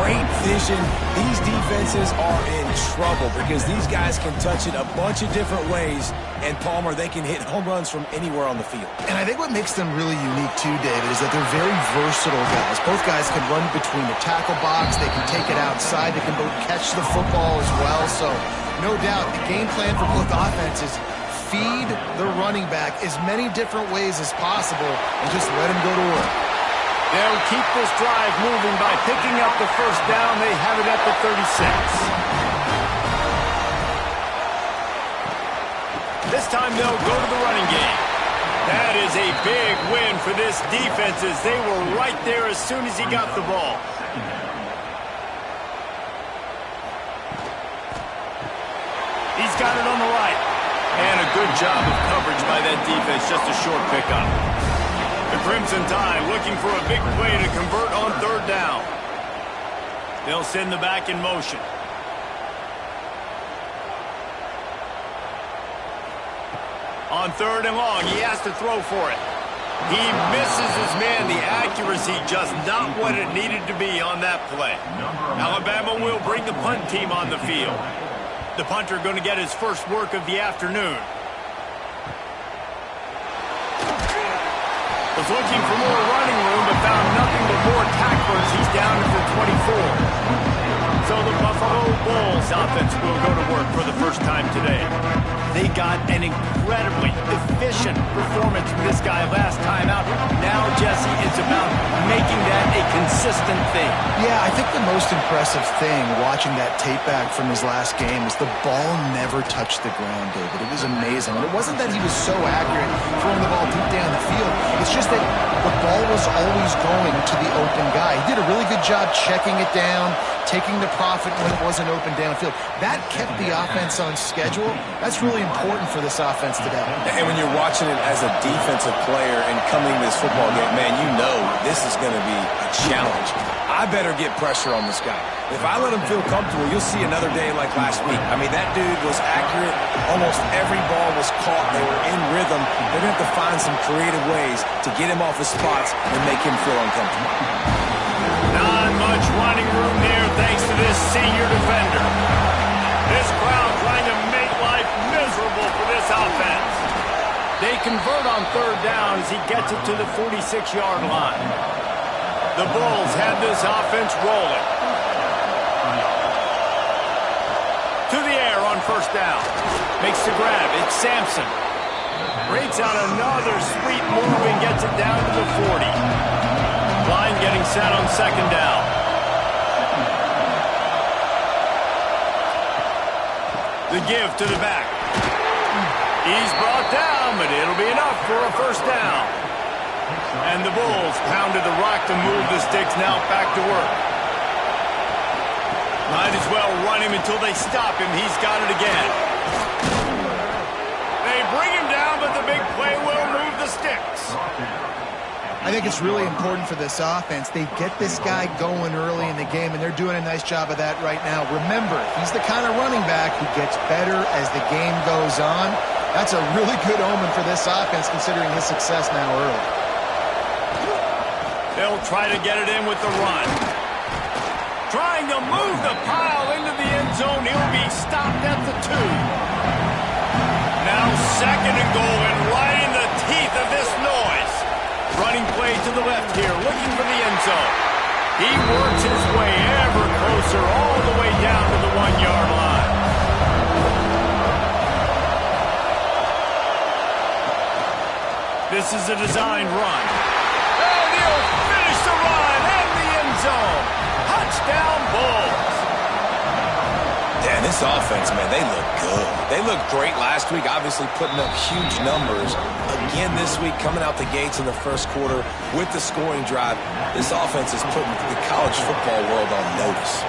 great vision. These defenses are in trouble because these guys can touch it a bunch of different ways, and Palmer, they can hit home runs from anywhere on the field. And I think what makes them really unique too, David, is that they're very versatile guys. Both guys can run between the tackle box, they can take it outside, they can both catch the football as well. So no doubt the game plan for both offenses, feed the running back as many different ways as possible and just let him go to work. They'll keep this drive moving by picking up the first down. They have it at the 36. This time they'll go to the running game. That is a big win for this defense as they were right there as soon as he got the ball. He's got it on the right. And a good job of coverage by that defense, just a short pickup. The Crimson Tide looking for a big play to convert on third down. They'll send the back in motion. On third and long, he has to throw for it. He misses his man. The accuracy just not what it needed to be on that play. Alabama will bring the punt team on the field. The punter going to get his first work of the afternoon. Was looking for more running room, but found nothing but more tacklers. He's down to the 24. So the Buffalo Bulls offense will go to work for the first time today. They got an incredibly efficient performance from this guy last time out. Now, Jesse, it's about making that a consistent thing. Yeah, I think the most impressive thing watching that tape back from his last game is the ball never touched the ground, David. It was amazing. And it wasn't that he was so accurate throwing the ball deep down the field. It's just that the ball was always going to the open guy. He did a really good job checking it down, taking the profit when it wasn't open downfield. That kept the offense on schedule. That's really important for this offense today. And when you're watching it as a defensive player and coming to this football game, man, you know this is going to be a challenge. I better get pressure on this guy. If I let him feel comfortable, you'll see another day like last week. I mean, that dude was accurate. Almost every ball was caught. They were in rhythm. They're going to have to find some creative ways to get him off his spots and make him feel uncomfortable. Not much running room there thanks to this senior defender. This crowd trying to make life miserable for this offense. They convert on third down as he gets it to the 46-yard line. The Bulls have this offense rolling. To the air on first down. Makes the grab. It's Sampson. Breaks out another sweet move and gets it down to the 40. Line getting set on second down. The give to the back. He's brought down, but it'll be enough for a first down. And the Bulls pounded the rock to move the sticks, now back to work. Might as well run him until they stop him. He's got it again. They bring him down, but the big play will move the sticks. I think it's really important for this offense. They get this guy going early in the game, and they're doing a nice job of that right now. Remember, he's the kind of running back who gets better as the game goes on. That's a really good omen for this offense, considering his success now early. They'll try to get it in with the run. Trying to move the pile into the end zone. He'll be stopped at the 2. Now second and goal, and right in the teeth of this noise. Running play to the left here, looking for the end zone. He works his way ever closer, all the way down to the 1-yard line. This is a designed run. And he'll finish the run and the end zone. Touchdown, Bulls. Yeah, this offense, man, they look good. They looked great last week, obviously putting up huge numbers. Again this week, coming out the gates in the first quarter with the scoring drive. This offense is putting the college football world on notice.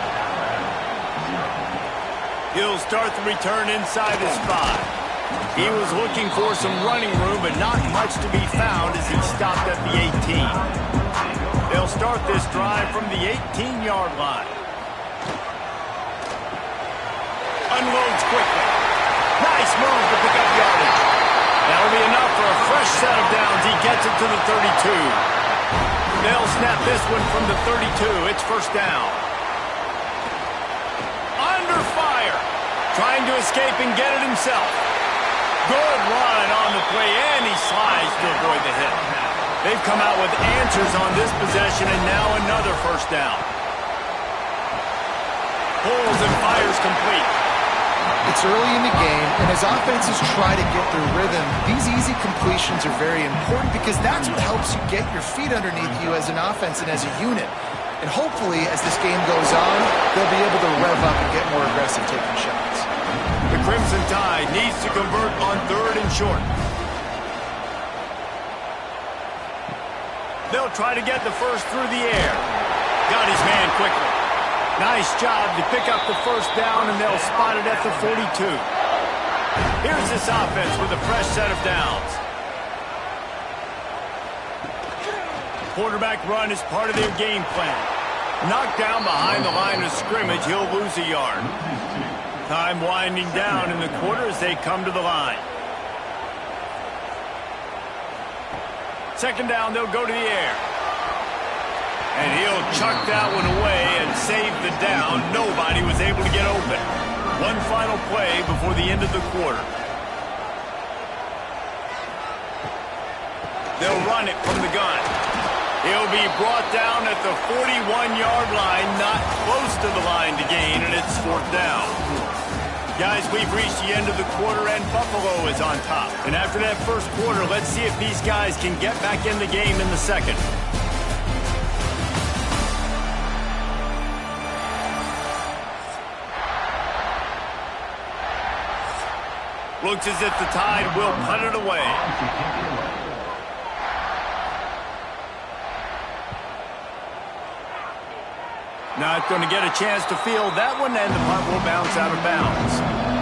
He'll start the return inside his 5. He was looking for some running room, but not much to be found as he stopped at the 18. They'll start this drive from the 18-yard line. Unloads quickly. Nice move to pick up yardage. That'll be enough for a fresh set of downs. He gets it to the 32. They'll snap this one from the 32. It's first down. Under fire. Trying to escape and get it himself. Good run on the play, and he slides to avoid the hit. They've come out with answers on this possession, and now another first down. Pulls and fires complete. It's early in the game, and as offenses try to get their rhythm, these easy completions are very important because that's what helps you get your feet underneath you as an offense and as a unit. And hopefully, as this game goes on, they'll be able to rev up and get more aggressive taking shots. The Crimson Tide needs to convert on 3rd and short. They'll try to get the first through the air. Got his man quickly. Nice job to pick up the first down, and they'll spot it at the 42. Here's this offense with a fresh set of downs. Quarterback run is part of their game plan. Knocked down behind the line of scrimmage, he'll lose a yard. Time winding down in the quarter as they come to the line. Second down, they'll go to the air. And he'll chuck that one away and save the down. Nobody was able to get open. One final play before the end of the quarter. They'll run it from the gun. He'll be brought down at the 41-yard line, not close to the line to gain, and it's 4th down. Guys, we've reached the end of the quarter, and Buffalo is on top. And after that first quarter, let's see if these guys can get back in the game in the second. Looks as if the Tide will punt it away. Not going to get a chance to field that one, and the punt will bounce out of bounds.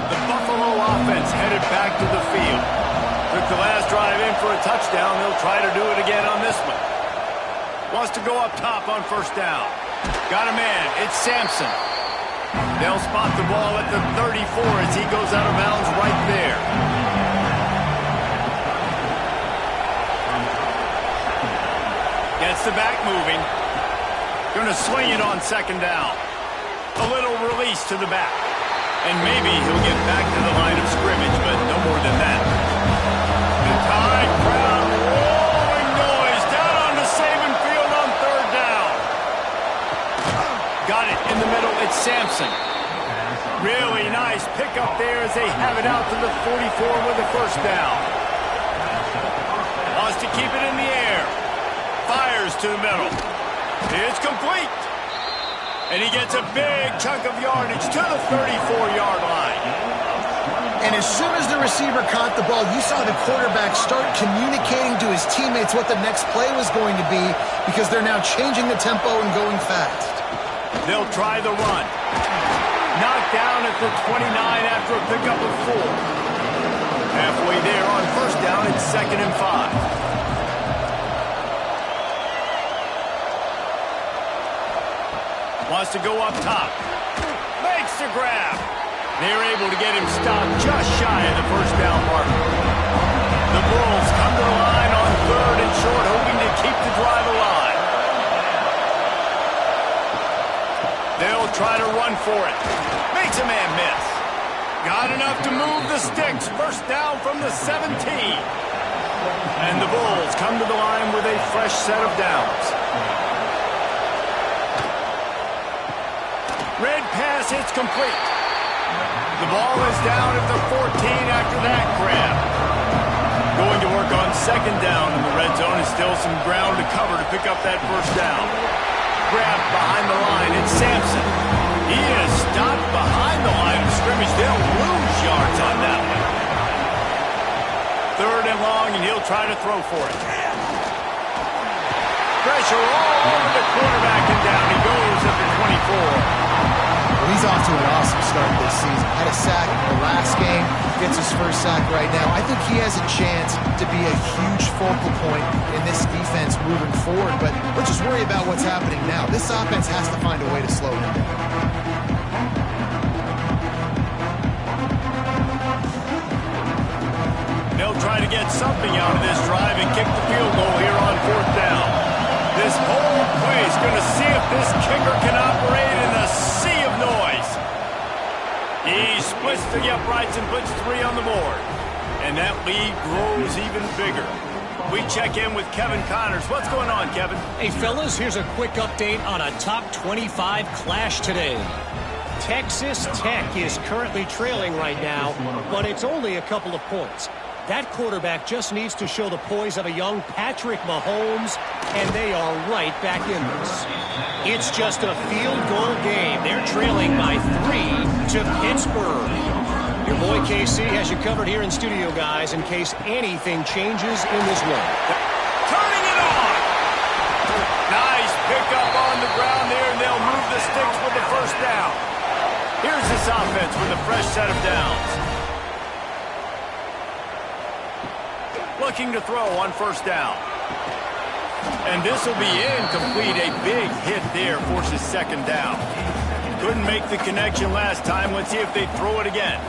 The Buffalo offense headed back to the field. Took the last drive in for a touchdown. They'll try to do it again on this one. Wants to go up top on first down. Got a man. It's Sampson. They'll spot the ball at the 34 as he goes out of bounds right there. Gets the back moving. Going to swing it on second down. A little release to the back. And maybe he'll get back to the line of scrimmage, but no more than that. The Tide crowd roaring noise down on the Saban field on third down. Got it in the middle. It's Sampson. Really nice pickup there as they have it out to the 44 with the first down. Wants to keep it in the air. Fires to the middle. It's complete. And he gets a big chunk of yardage to the 34-yard line. And as soon as the receiver caught the ball, you saw the quarterback start communicating to his teammates what the next play was going to be because they're now changing the tempo and going fast. They'll try the run. Knocked down at the 29 after a pickup of 4. Halfway there on first down, it's 2nd and 5. Wants to go up top. Makes the grab. They're able to get him stopped just shy of the first down marker. The Bulls come to the line on 3rd and short, hoping to keep the drive alive. They'll try to run for it. Makes a man miss. Got enough to move the sticks. First down from the 17. And the Bulls come to the line with a fresh set of downs. Red pass hits complete. The ball is down at the 14 after that grab. Going to work on second down in the red zone. Is still some ground to cover to pick up that first down. Grabbed behind the line. It's Sampson. He is stopped behind the line of scrimmage. They'll lose yards on that. They'll try to throw for it. Pressure all over the quarterback, and down he goes at the 24. Well, he's off to an awesome start this season. Had a sack in the last game, gets his first sack right now. I think he has a chance to be a huge focal point in this defense moving forward, but let's just worry about what's happening now. This offense has to find a way to slow him down. They'll try to get something out of this drive and kick the field goal here on 4th down. This whole play is going to see if this kicker can operate in the sea of noise. He splits the uprights and puts 3 on the board. And that lead grows even bigger. We check in with Kevin Connors. What's going on, Kevin? Hey, fellas, here's a quick update on a top 25 clash today. Texas Tech is currently trailing right now, but it's only a couple of points. That quarterback just needs to show the poise of a young Patrick Mahomes, and they are right back in this. It's just a field goal game. They're trailing by 3 to Pittsburgh. Your boy KC has you covered here in studio, guys, in case anything changes in this one. Turning it on! Nice pickup on the ground there, and they'll move the sticks with the first down. Here's this offense with a fresh set of downs. Looking to throw on 1st down. And this will be incomplete. A big hit there forces 2nd down. Couldn't make the connection last time. Let's see if they throw it again.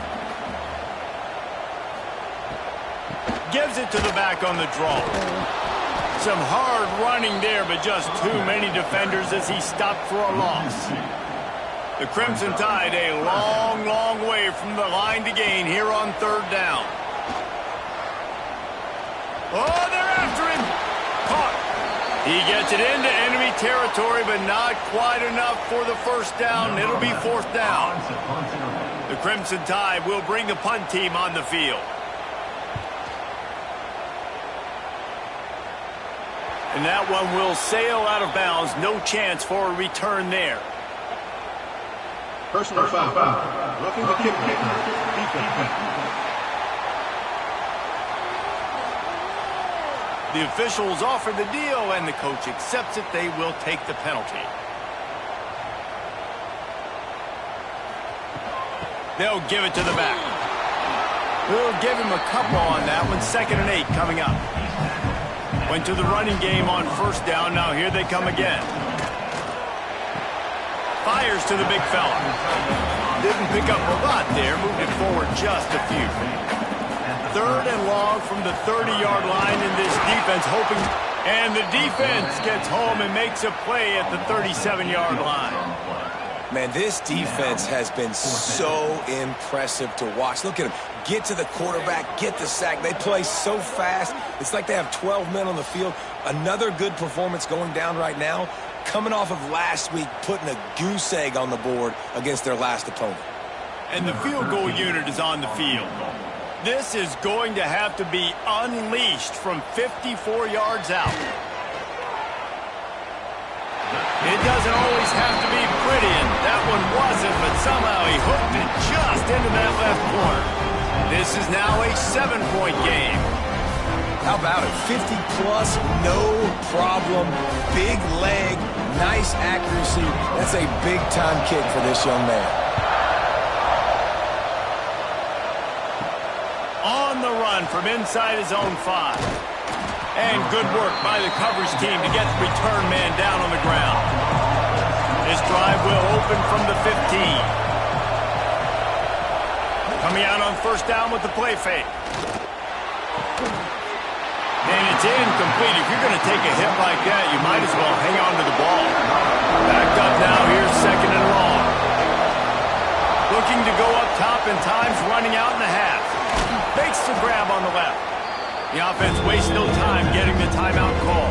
Gives it to the back on the draw. Some hard running there, but just too many defenders as he stopped for a loss. The Crimson Tide a long, long way from the line to gain here on 3rd down. Oh, they're after him. Caught. He gets it into enemy territory, but not quite enough for the 1st down. It'll be 4th down. The Crimson Tide will bring the punt team on the field. And that one will sail out of bounds. No chance for a return there. Personal foul. Roughing the kicker. The officials offer the deal, and the coach accepts it. They will take the penalty. They'll give it to the back. We'll give him a couple on that one. 2nd and 8 coming up. Went to the running game on 1st down. Now here they come again. Fires to the big fella. Didn't pick up a lot there. Moved it forward just a few. 3rd and long from the 30-yard line in this defense, hoping, and the defense gets home and makes a play at the 37-yard line. Man, this defense has been so impressive to watch. Look at them. Get to the quarterback, get the sack. They play so fast. It's like they have 12 men on the field. Another good performance going down right now, coming off of last week, putting a goose egg on the board against their last opponent. And the field goal unit is on the field. This is going to have to be unleashed from 54 yards out. It doesn't always have to be pretty, and that one wasn't, but somehow he hooked it just into that left corner. This is now a 7-point game. How about it? 50-plus, no problem. Big leg, nice accuracy. That's a big-time kick for this young man. On the run from inside his own 5. And good work by the coverage team to get the return man down on the ground. This drive will open from the 15. Coming out on 1st down with the play fake. And it's incomplete. If you're going to take a hit like that, you might as well hang on to the ball. Backed up now. Here's 2nd and long. Looking to go up top, and time's running out in the half. Makes the grab on the left. The offense wastes no time getting the timeout call.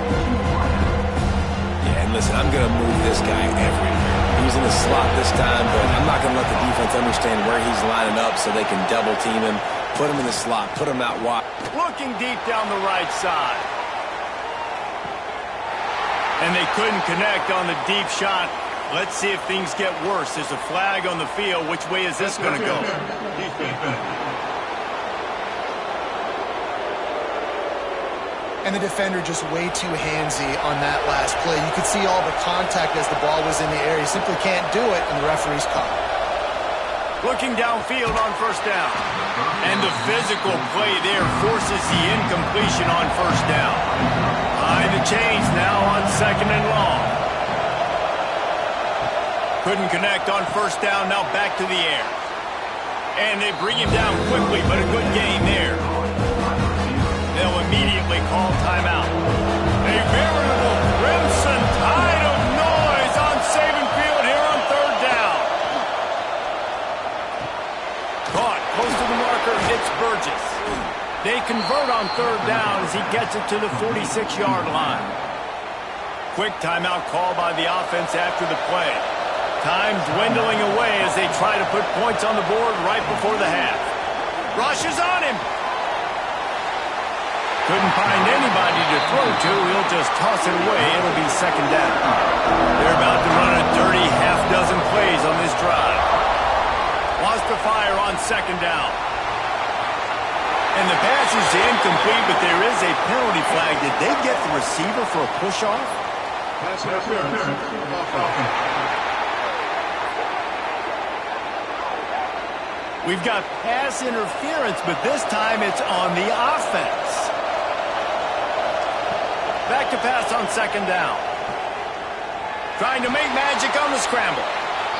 Yeah, and listen, I'm going to move this guy everywhere. He's in the slot this time, but I'm not going to let the defense understand where he's lining up so they can double team him, put him in the slot, put him out wide. Looking deep down the right side. And they couldn't connect on the deep shot. Let's see if things get worse. There's a flag on the field. Which way is this going to go? and the defender just way too handsy on that last play. You could see all the contact as the ball was in the air. He simply can't do it, and the referee's caught. Looking downfield on first down. And the physical play there forces the incompletion on first down. Behind the chains now on second and long. Couldn't connect on first down, now back to the air. And they bring him down quickly, but a good gain there. They'll immediately call timeout. A veritable crimson tide of noise on Saban Field here on third down. Caught close to the marker, it's Burgess. They convert on third down as he gets it to the 46-yard line. Quick timeout call by the offense after the play. Time dwindling away as they try to put points on the board right before the half. Rush is on him. Couldn't find anybody to throw to. He'll just toss it away. It'll be second down. They're about to run a dirty half-dozen plays on this drive. Lost the fire on second down. And the pass is incomplete, but there is a penalty flag. Did they get the receiver for a push-off? Pass interference. We've got pass interference, but this time it's on the offense. Back to pass on second down. Trying to make magic on the scramble.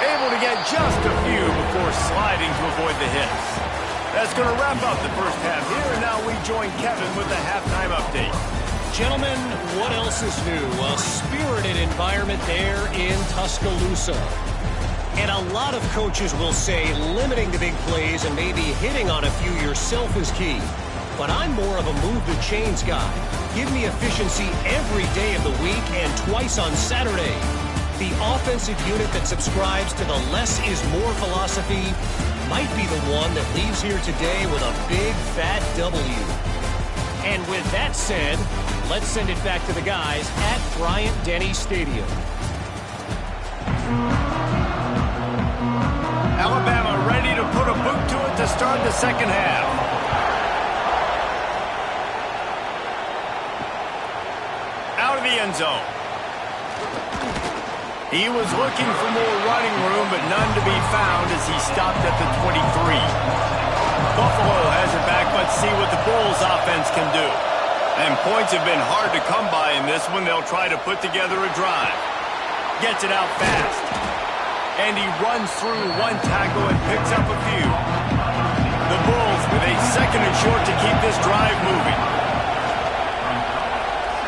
Able to get just a few before sliding to avoid the hits. That's going to wrap up the first half here, and now we join Kevin with the halftime update. Gentlemen, what else is new? A spirited environment there in Tuscaloosa. And a lot of coaches will say limiting the big plays and maybe hitting on a few yourself is key. But I'm more of a move the chains guy. Give me efficiency every day of the week and twice on Saturday. The offensive unit that subscribes to the less is more philosophy might be the one that leaves here today with a big fat W. And with that said, let's send it back to the guys at Bryant-Denny Stadium. Alabama ready to put a boot to it to start the second half. Out of the end zone. He was looking for more running room, but none to be found as he stopped at the 23. Buffalo has it back. Let's see what the Bulls offense can do. And points have been hard to come by in this one. They'll try to put together a drive. Gets it out fast. And he runs through one tackle and picks up a few. The Bulls with a second and short to keep this drive moving.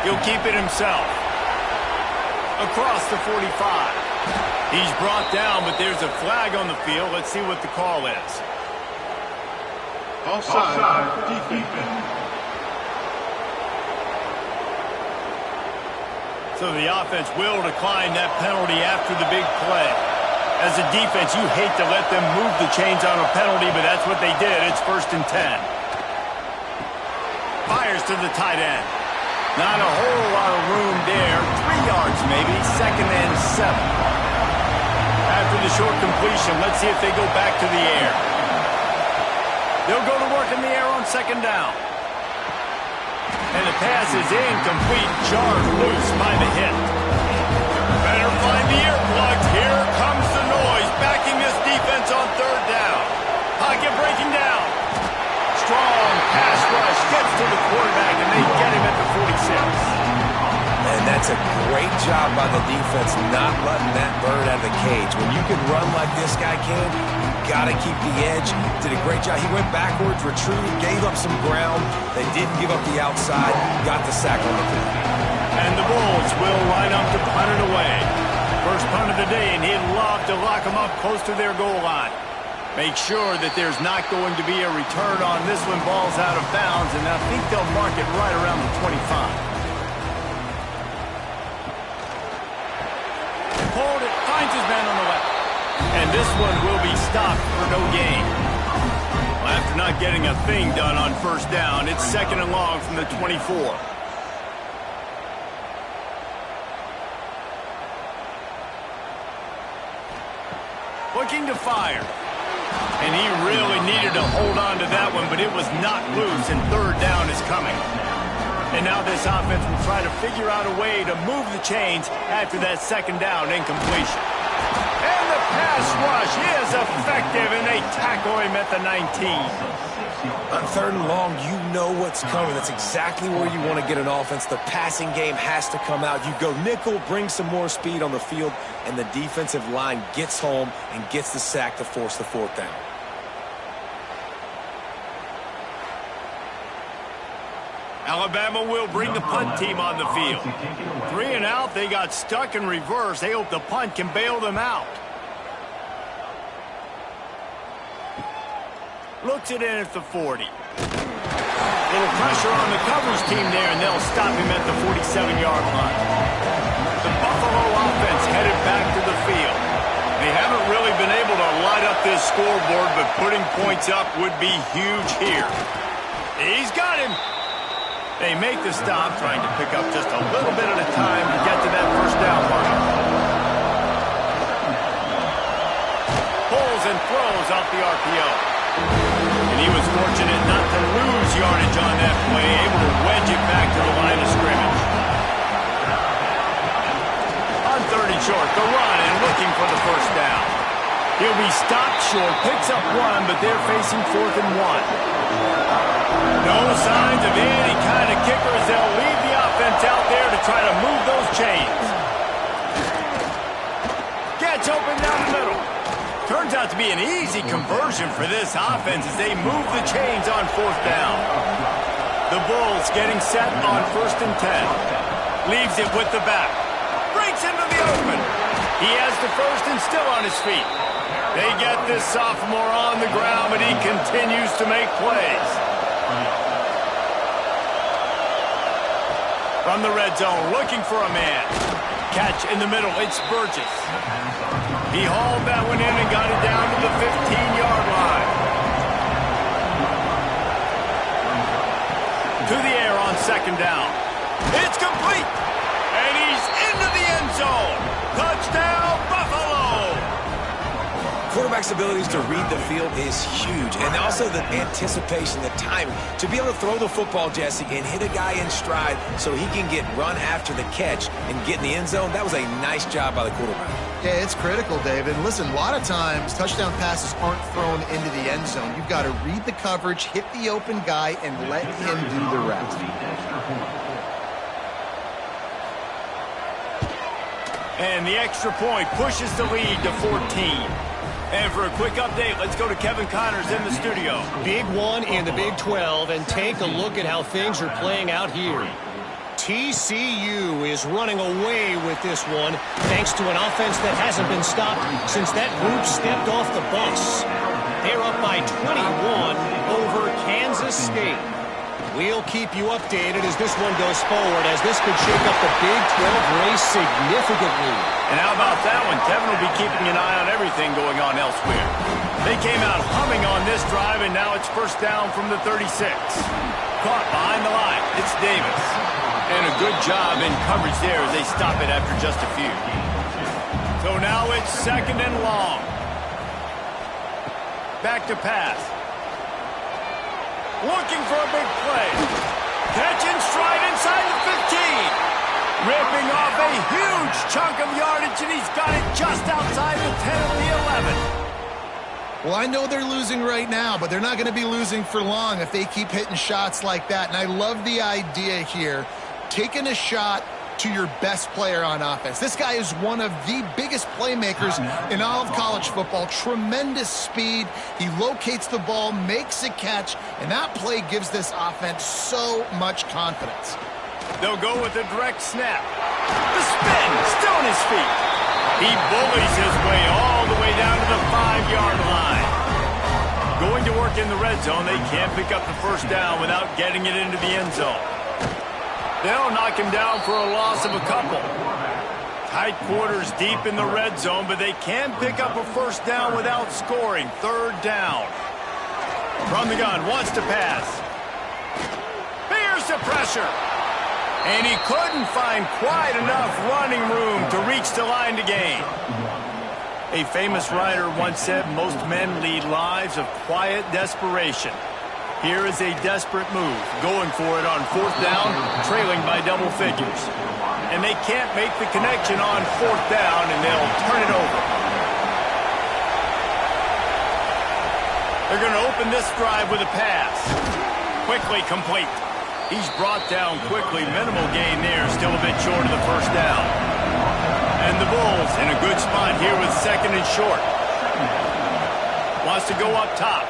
He'll keep it himself. Across the 45. He's brought down, but there's a flag on the field. Let's see what the call is. Offside. Defense. So the offense will decline that penalty after the big play. As a defense, you hate to let them move the chains on a penalty, but that's what they did. It's 1st and 10. Fires to the tight end. Not a whole lot of room there. 3 yards maybe. 2nd and 7. After the short completion, let's see if they go back to the air. They'll go to work in the air on second down. And the pass is incomplete. Jarred loose by the hit. Better find the earplugs. Here comes the noise. Backing this defense on third down. Pocket breaking down. Strong pass rush. Gets to the quarterback, and they get him at the 46. And that's a great job by the defense not letting that bird out of the cage. When you can run like this guy can, you got to keep the edge. Did a great job. He went backwards, retreated, gave up some ground. They didn't give up the outside. Got the sack on the play. And the Bulls will line up to punt it away. First punt of the day, and he'd love to lock them up close to their goal line. Make sure that there's not going to be a return on this one. Ball's out of bounds, and I think they'll mark it right around the 25. Hold it, finds his man on the left. And this one will be stopped for no gain. Well, after not getting a thing done on first down, it's 2nd and long from the 24. Looking to fire. And he really needed to hold on to that one, but it was not loose, and third down is coming. And now this offense will try to figure out a way to move the chains after that second down incompletion. And the pass rush is effective, and they tackle him at the 19. On 3rd and long, you know what's coming. That's exactly where you want to get an offense. The passing game has to come out. You go nickel, bring some more speed on the field, and the defensive line gets home and gets the sack to force the 4th down. Alabama will bring the punt team on the field. 3 and out, they got stuck in reverse. They hope the punt can bail them out. Looks it in at the 40. Little pressure on the coverage team there, and they'll stop him at the 47-yard line. The Buffalo offense headed back to the field. They haven't really been able to light up this scoreboard, but putting points up would be huge here. He's got him. They make the stop, trying to pick up just a little bit at a time to get to that first down mark. Pulls and throws off the RPO. And he was fortunate not to lose yardage on that play, able to wedge it back to the line of scrimmage. On 3rd and short, the run and looking for the first down. He'll be stopped short, picks up 1, but they're facing 4th and 1. No signs of any kind of kicker as they'll leave the offense out there to try to move those chains. Gets open down the middle. Turns out to be an easy conversion for this offense as they move the chains on 4th down. The Bulls getting set on 1st and 10. Leaves it with the back. Breaks into the open. He has the first and still on his feet. They get this sophomore on the ground, but he continues to make plays. From the red zone, looking for a man. Catch in the middle, it's Burgess. He hauled that one in and got it down to the 15-yard line. To the air on 2nd down. It's complete. And he's into the end zone. Touchdown, Buffalo! Quarterback's abilities to read the field is huge, and also the anticipation, the time to be able to throw the football, Jesse, and hit a guy in stride so he can get run after the catch and get in the end zone. That was a nice job by the quarterback. Yeah, it's critical, David. Listen, a lot of times touchdown passes aren't thrown into the end zone. You've got to read the coverage, hit the open guy, and let him do the rest. And the extra point pushes the lead to 14. And for a quick update, let's go to Kevin Connors in the studio. Big one in the Big 12, and take a look at how things are playing out here. TCU is running away with this one, thanks to an offense that hasn't been stopped since that group stepped off the bus. They're up by 21 over Kansas State. We'll keep you updated as this one goes forward, as this could shake up the Big 12 race significantly. And how about that one? Kevin will be keeping an eye on everything going on elsewhere. They came out humming on this drive, and now it's first down from the 36. Caught behind the line. It's Davis. And a good job in coverage there as they stop it after just a few. So now it's 2nd and long. Back to pass. Looking for a big play. Catch in stride inside the 15. Ripping off a huge chunk of yardage, and he's got it just outside the 10 of the 11. Well, I know they're losing right now, but they're not going to be losing for long if they keep hitting shots like that. And I love the idea here, taking a shot to your best player on offense. This guy is one of the biggest playmakers in all of college football. Tremendous speed. He locates the ball, makes a catch, and that play gives this offense so much confidence. They'll go with a direct snap. The spin, still on his feet. He bullies his way all the way down to the 5-yard line. Going to work in the red zone, they can't pick up the first down without getting it into the end zone. They'll knock him down for a loss of a couple. Tight quarters deep in the red zone, but they can pick up a first down without scoring. 3rd down. From the gun, wants to pass. Fears the pressure. And he couldn't find quite enough running room to reach the line to gain. A famous writer once said, most men lead lives of quiet desperation. Here is a desperate move, going for it on 4th down, trailing by double figures. And they can't make the connection on 4th down, and they'll turn it over. They're going to open this drive with a pass. Quickly complete. He's brought down quickly. Minimal gain there, still a bit short of the 1st down. And the Bulls in a good spot here with 2nd and short. Wants to go up top.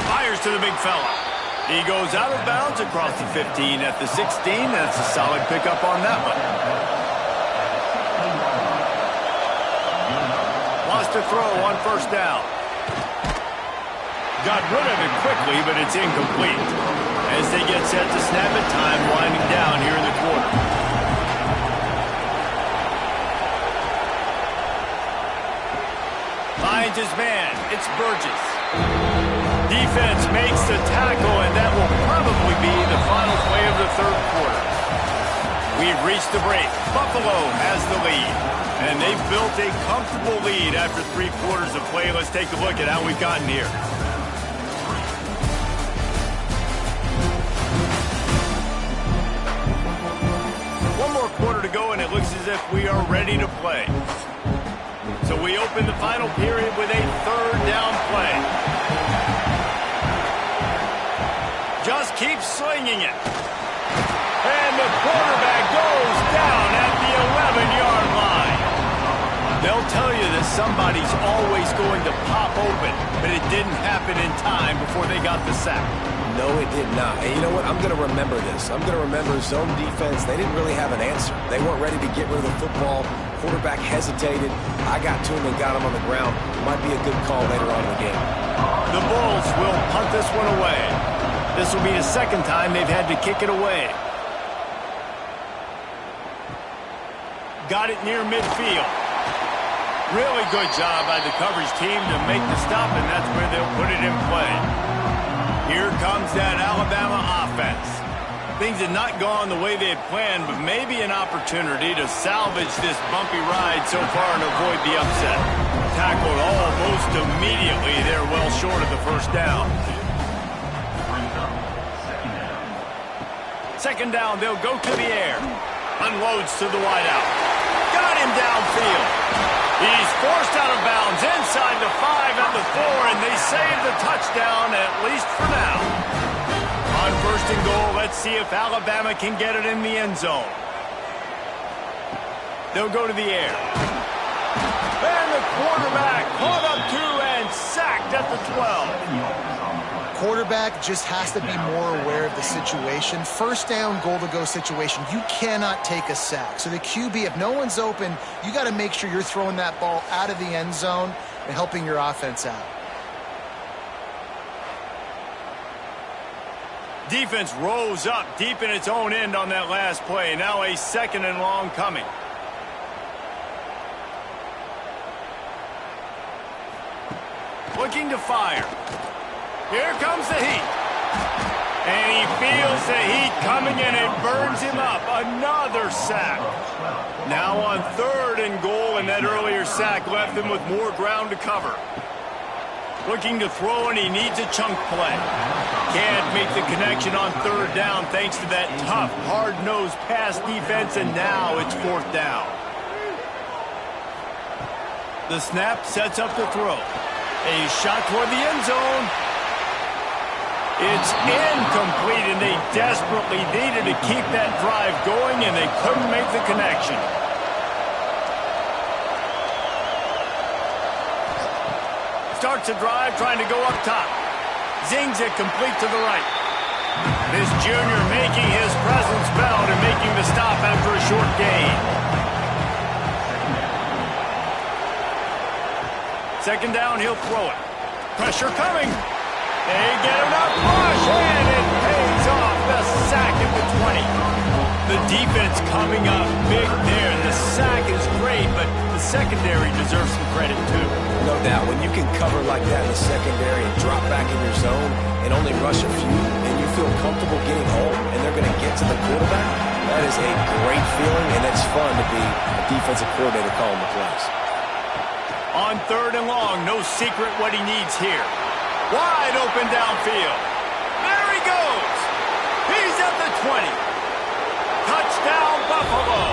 Fires to the big fella. He goes out of bounds across the 15 at the 16. That's a solid pickup on that one. Wants to throw on 1st down. Got rid of it quickly, but it's incomplete. As they get set to snap it, time winding down here in the quarter. Finds his man. It's Burgess. Defense makes the tackle, and that will probably be the final play of the 3rd quarter. We've reached the break. Buffalo has the lead, and they've built a comfortable lead after 3 quarters of play. Let's take a look at how we've gotten here. One more quarter to go, and it looks as if we are ready to play. So we open the final period with a 3rd down play. Just keep slinging it. And the quarterback goes down at the 11-yard line. They'll tell you that somebody's always going to pop open, but it didn't happen in time before they got the sack. No, it did not. And you know what? I'm going to remember this. I'm going to remember zone defense. They didn't really have an answer. They weren't ready to get rid of the football. Quarterback hesitated. I got to him and got him on the ground. Might be a good call later on in the game. The Bulls will punt this one away. This will be the 2nd time they've had to kick it away. Got it near midfield. Really good job by the coverage team to make the stop, and that's where they'll put it in play. Here comes that Alabama offense. Things had not gone the way they had planned, but maybe an opportunity to salvage this bumpy ride so far and avoid the upset. Tackled almost immediately. They're well short of the 1st down. 2nd down, they'll go to the air. Unloads to the wideout. Got him downfield. He's forced out of bounds inside the 5 at the 4, and they save the touchdown, at least for now. On 1st and goal, let's see if Alabama can get it in the end zone. They'll go to the air. And the quarterback caught up to and sacked at the 12. Quarterback just has to be more aware of the situation. 1st down, goal-to-go situation. You cannot take a sack. So the QB, if no one's open, you got to make sure you're throwing that ball out of the end zone and helping your offense out. Defense rose up deep in its own end on that last play. Now a 2nd and long coming. Looking to fire. Here comes the heat. And he feels the heat coming and it burns him up. Another sack. Now on 3rd and goal, and that earlier sack left him with more ground to cover. Looking to throw, and he needs a chunk play. Can't make the connection on 3rd down thanks to that tough, hard-nosed pass defense, and now it's 4th down. The snap sets up the throw. A shot toward the end zone. It's incomplete, and they desperately needed to keep that drive going, and they couldn't make the connection. Starts a drive, trying to go up top. Zings it complete to the right. This junior making his presence felt and making the stop after a short gain. 2nd down, he'll throw it. Pressure coming. They get enough push, and it pays off. The sack at the 20. The defense coming up big there. The sack is great, but the secondary deserves some credit, too. No doubt. When you can cover like that in the secondary and drop back in your zone and only rush a few, and you feel comfortable getting home, and they're going to get to the quarterback, that is a great feeling, and it's fun to be a defensive coordinator calling the plays. On 3rd and long, no secret what he needs here. Wide open downfield. There he goes. He's at the 20. Touchdown, Buffalo.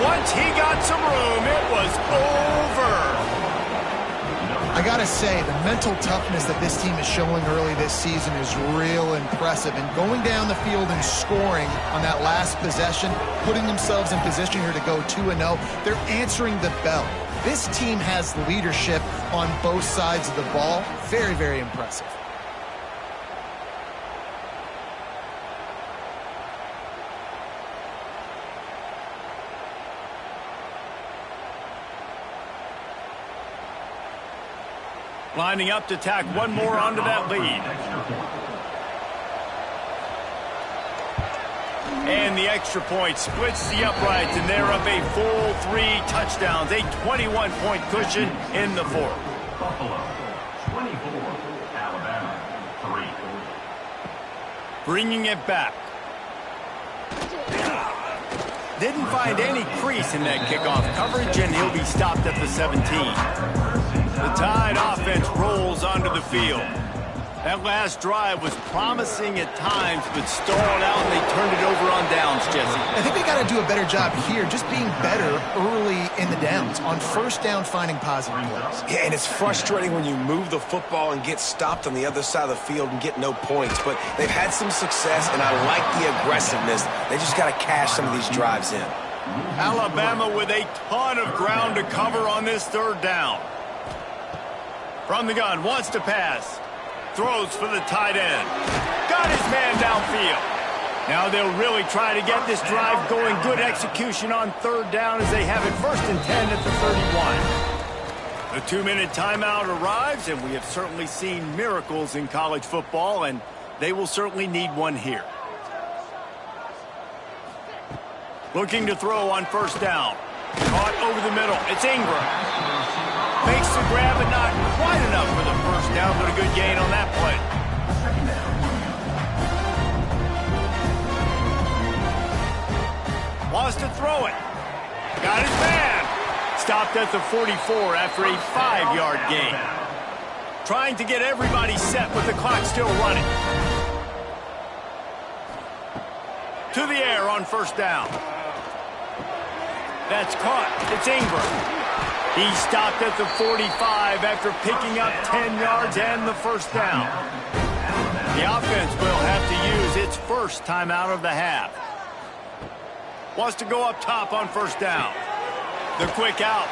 Once he got some room, it was over. I gotta say, the mental toughness that this team is showing early this season is real impressive. And going down the field and scoring on that last possession, putting themselves in position here to go 2-0, they're answering the bell. This team has leadership on both sides of the ball. Very, very impressive. Lining up to tack one more onto that lead. And the extra point splits the uprights, and they're up a full 3 touchdowns, a 21-point cushion in the fourth. Buffalo 24, Alabama 3. Bringing it back. Didn't find any crease in that kickoff coverage, and he'll be stopped at the 17. The Tide offense rolls onto the field. That last drive was promising at times, but stalled out, and they turned it over on downs, Jesse. I think they got to do a better job here, just being better early in the downs, on first down finding positive plays. Yeah, and it's frustrating when you move the football and get stopped on the other side of the field and get no points. But they've had some success, and I like the aggressiveness. They just got to cash some of these drives in. Alabama with a ton of ground to cover on this third down. From the gun, wants to pass. Throws for the tight end. Got his man downfield. Now they'll really try to get this drive going. Good execution on third down as they have it 1st and 10 at the 31. The 2-minute timeout arrives, and we have certainly seen miracles in college football, and they will certainly need one here. Looking to throw on first down. Caught over the middle. It's Ingram. Makes the grab, but not quite enough for the first down, but a good gain on that play. Wants to throw it. Got his man. Stopped at the 44 after a 5-yard gain. Trying to get everybody set with the clock still running. To the air on first down. That's caught. It's Ingram. He stopped at the 45 after picking up 10 yards and the first down. The offense will have to use its first timeout of the half. Wants to go up top on first down. The quick out.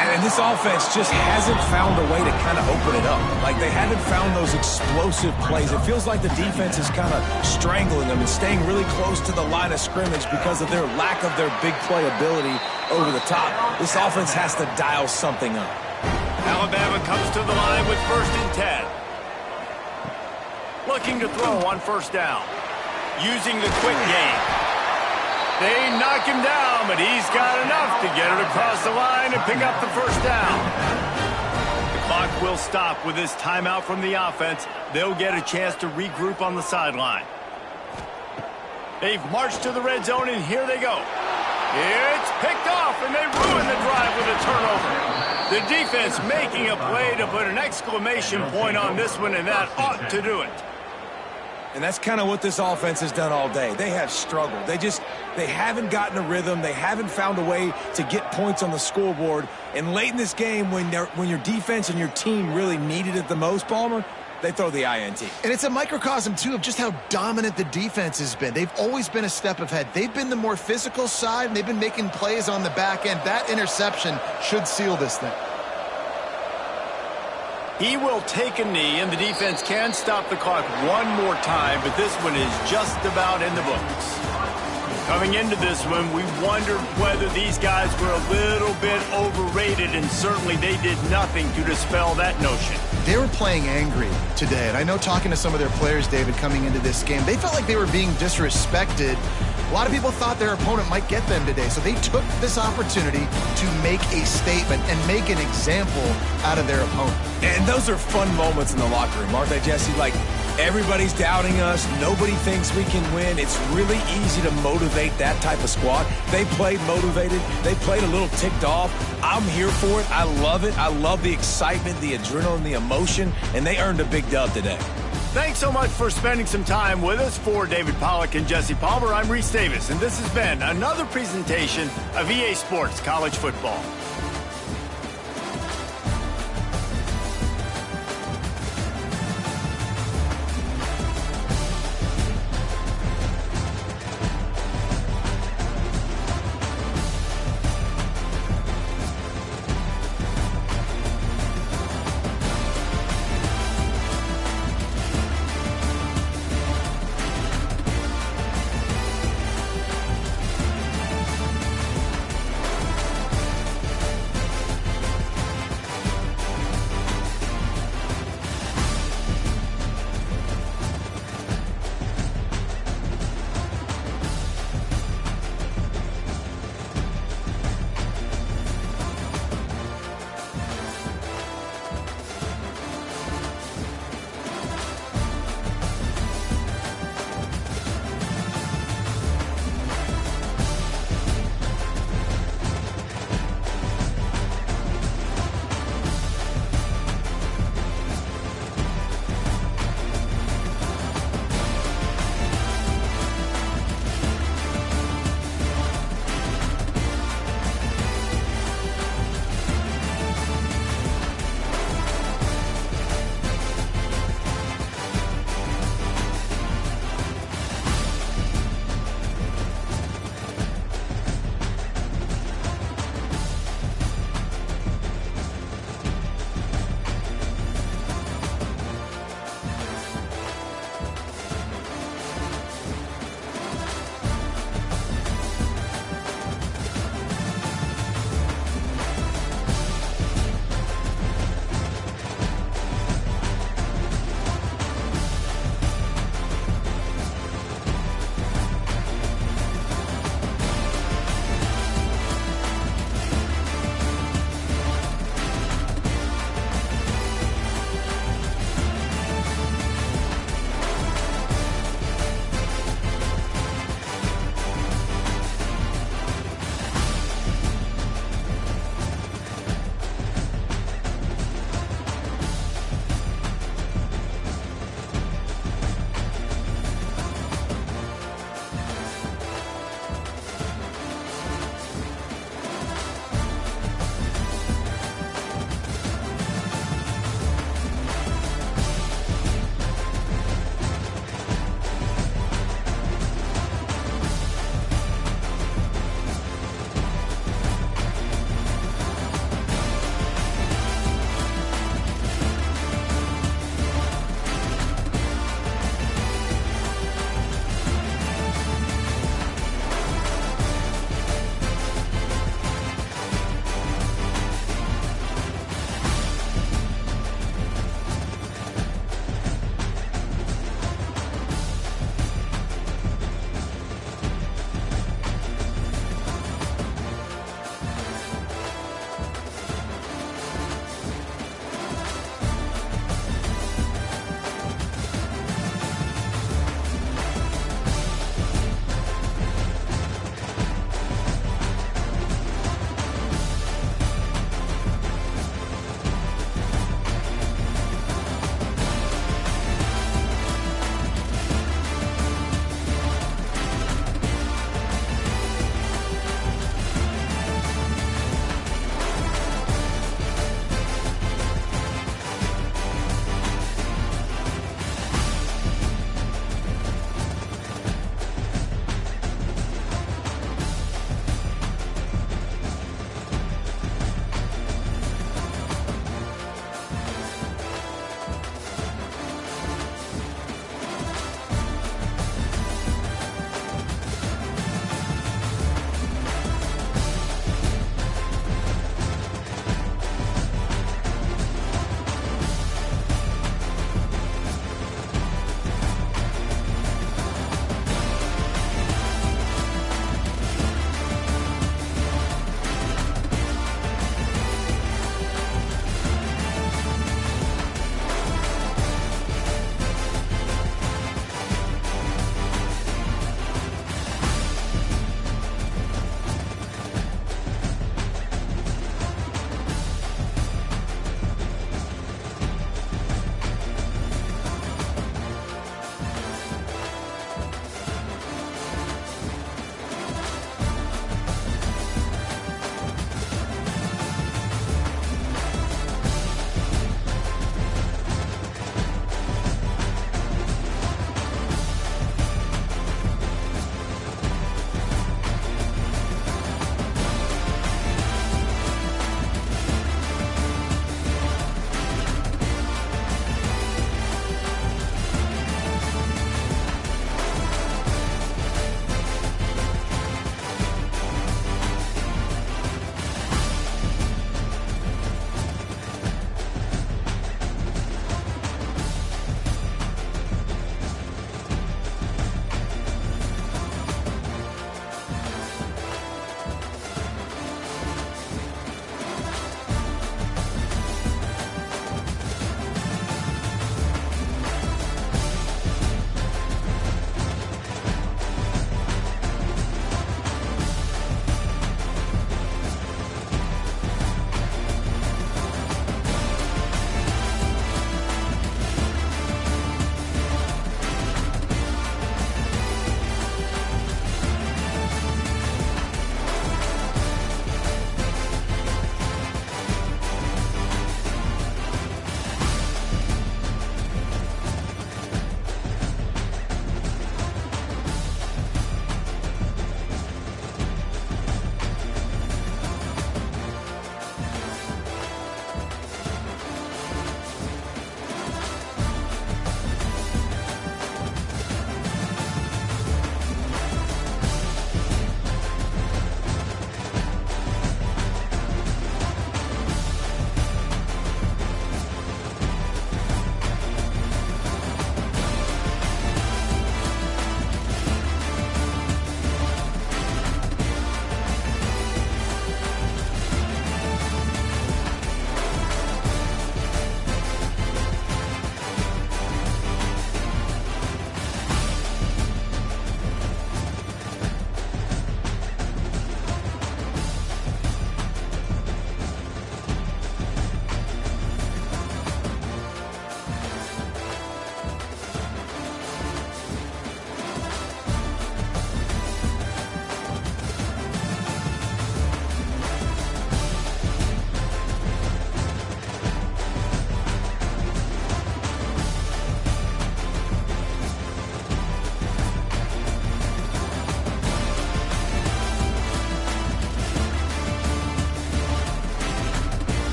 And this offense just hasn't found a way to kind of open it up. Like, they haven't found those explosive plays. It feels like the defense is kind of strangling them and staying really close to the line of scrimmage because of their lack of their big play ability over the top. This offense has to dial something up. Alabama comes to the line with 1st and 10. Looking to throw on first down. Using the quick game. They knock him down, but he's got enough to get it across the line and pick up the first down. The clock will stop with this timeout from the offense. They'll get a chance to regroup on the sideline. They've marched to the red zone, and here they go. It's picked off, and they ruin the drive with a turnover. The defense making a play to put an exclamation point on this one, and that ought to do it. And that's kind of what this offense has done all day. They have struggled. They haven't gotten a rhythm. They haven't found a way to get points on the scoreboard. And late in this game, when your defense and your team really needed it the most, Palmer, they throw the INT. And it's a microcosm, too, of just how dominant the defense has been. They've always been a step ahead. They've been the more physical side, and they've been making plays on the back end. That interception should seal this thing. He will take a knee, and the defense can stop the clock one more time, but this one is just about in the books. Coming into this one, we wondered whether these guys were a little bit overrated, and certainly they did nothing to dispel that notion. They were playing angry today, and I know talking to some of their players, David, coming into this game, they felt like they were being disrespected. A lot of people thought their opponent might get them today, so they took this opportunity to make a statement and make an example out of their opponent. And those are fun moments in the locker room, aren't they, Jesse? Like, Everybody's doubting us. Nobody thinks we can win. It's really easy to motivate that type of squad. They played motivated. They played a little ticked off. I'm here for it. I love it. I love the excitement, the adrenaline, the emotion, and they earned a big dub today. Thanks so much for spending some time with us. For David Pollack and Jesse Palmer, I'm Reese Davis, and this has been another presentation of EA Sports College Football.